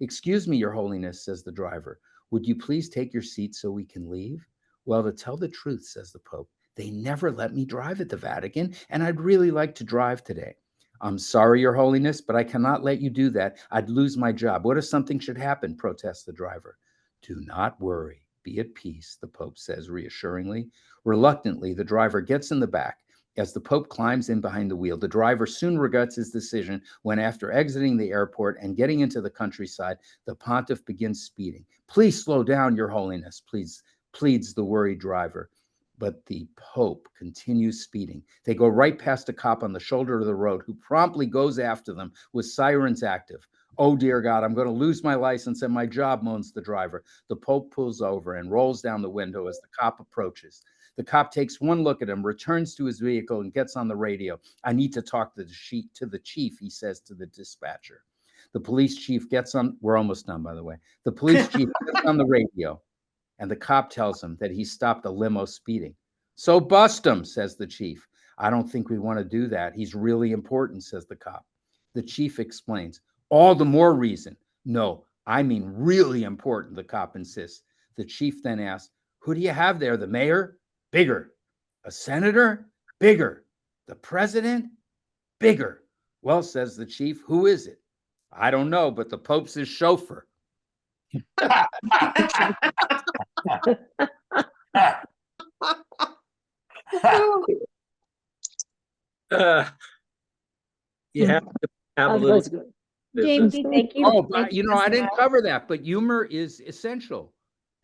"Excuse me, Your Holiness," says the driver. "Would you please take your seat so we can leave?" "Well, to tell the truth," says the Pope, "they never let me drive at the Vatican, and I'd really like to drive today." "I'm sorry, Your Holiness, but I cannot let you do that. I'd lose my job. What if something should happen?" protests the driver. "Do not worry. Be at peace," the Pope says reassuringly. Reluctantly, the driver gets in the back. As the Pope climbs in behind the wheel, the driver soon regrets his decision when, after exiting the airport and getting into the countryside, the pontiff begins speeding. "Please slow down, Your Holiness," pleads the worried driver. But the Pope continues speeding. They go right past a cop on the shoulder of the road who promptly goes after them with sirens active. "Oh, dear God, I'm going to lose my license and my job," moans the driver. The Pope pulls over and rolls down the window as the cop approaches. The cop takes one look at him, returns to his vehicle, and gets on the radio. "I need to talk to the chief," he says to the dispatcher. The police chief gets on, we're almost done, by the way. The police chief gets on the radio, and the cop tells him that he stopped a limo speeding. "So bust him," says the chief. "I don't think we want to do that. He's really important," says the cop. The chief explains. "All the more reason." "No, I mean really important," the cop insists. The chief then asks, "Who do you have there, the mayor?" "Bigger." "A senator?" "Bigger." "The president?" "Bigger." "Well," says the chief, "who is it?" "I don't know, but the Pope's his chauffeur." You have to have a That little was good. Jamie, thank you. Oh, Thank but you I so didn't much. cover that, but humor is essential.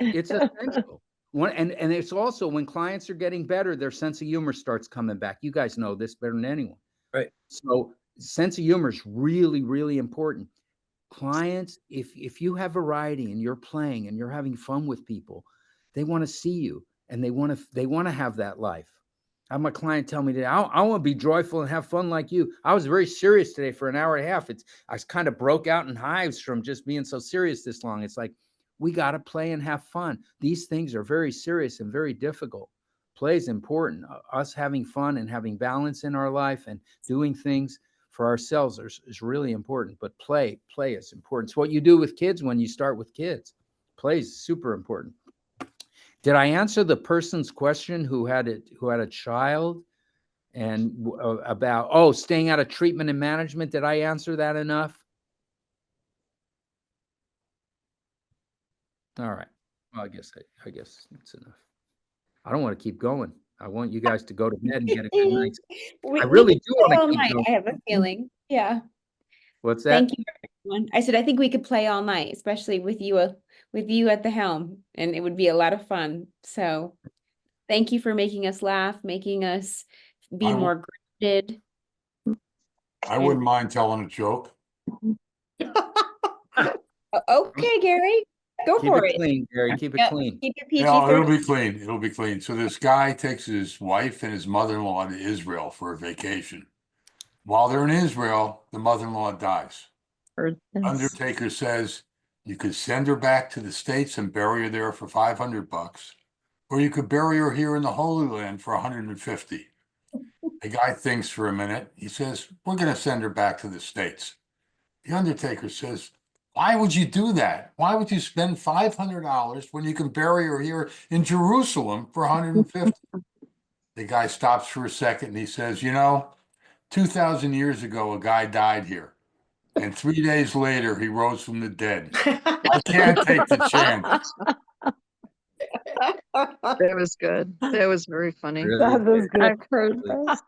It's essential. And it's also when clients are getting better, their sense of humor starts coming back. You guys know this better than anyone. Right. So sense of humor is really, really important. Clients, if you have variety and you're playing and you're having fun with people, they want to see you and they want to have that life. I had my client tell me that I want to be joyful and have fun like you. I was very serious today for an hour and a half. I kind of broke out in hives from just being so serious this long. It's like, we got to play and have fun. These things are very serious and very difficult. Play is important. Us having fun and having balance in our life and doing things for ourselves is really important. But play is important. It's what you do with kids when you start with kids. Play is super important. Did I answer the person's question who had a child and about staying out of treatment and management? Did I answer that enough? All right. Well, I guess it's enough. I don't want to keep going. I want you guys to go to bed and get a good night's. We I really could do play want to all keep night, going. I have a feeling. Yeah. What's that? Thank you, everyone. I said I think we could play all night, especially with you at the helm, and it would be a lot of fun. So thank you for making us laugh, making us be more grounded. I wouldn't mind telling a joke. Okay, Gary, go Keep for it it. clean, Gary. Keep it Yep, clean. keep it PG. No, it'll be clean. It'll be clean. So this guy takes his wife and his mother-in-law to Israel for a vacation. While they're in Israel, the mother-in-law dies. Undertaker says you could send her back to the States and bury her there for $500, or you could bury her here in the Holy Land for $150. The guy thinks for a minute. He says, "We're going to send her back to the States." The Undertaker says, "Why would you do that? Why would you spend $500 when you can bury her here in Jerusalem for $150? The guy stops for a second and he says, 2,000 years ago, a guy died here. And 3 days later, he rose from the dead. I can't take the chance." That was good. That was very funny. Really That was good. I've heard this.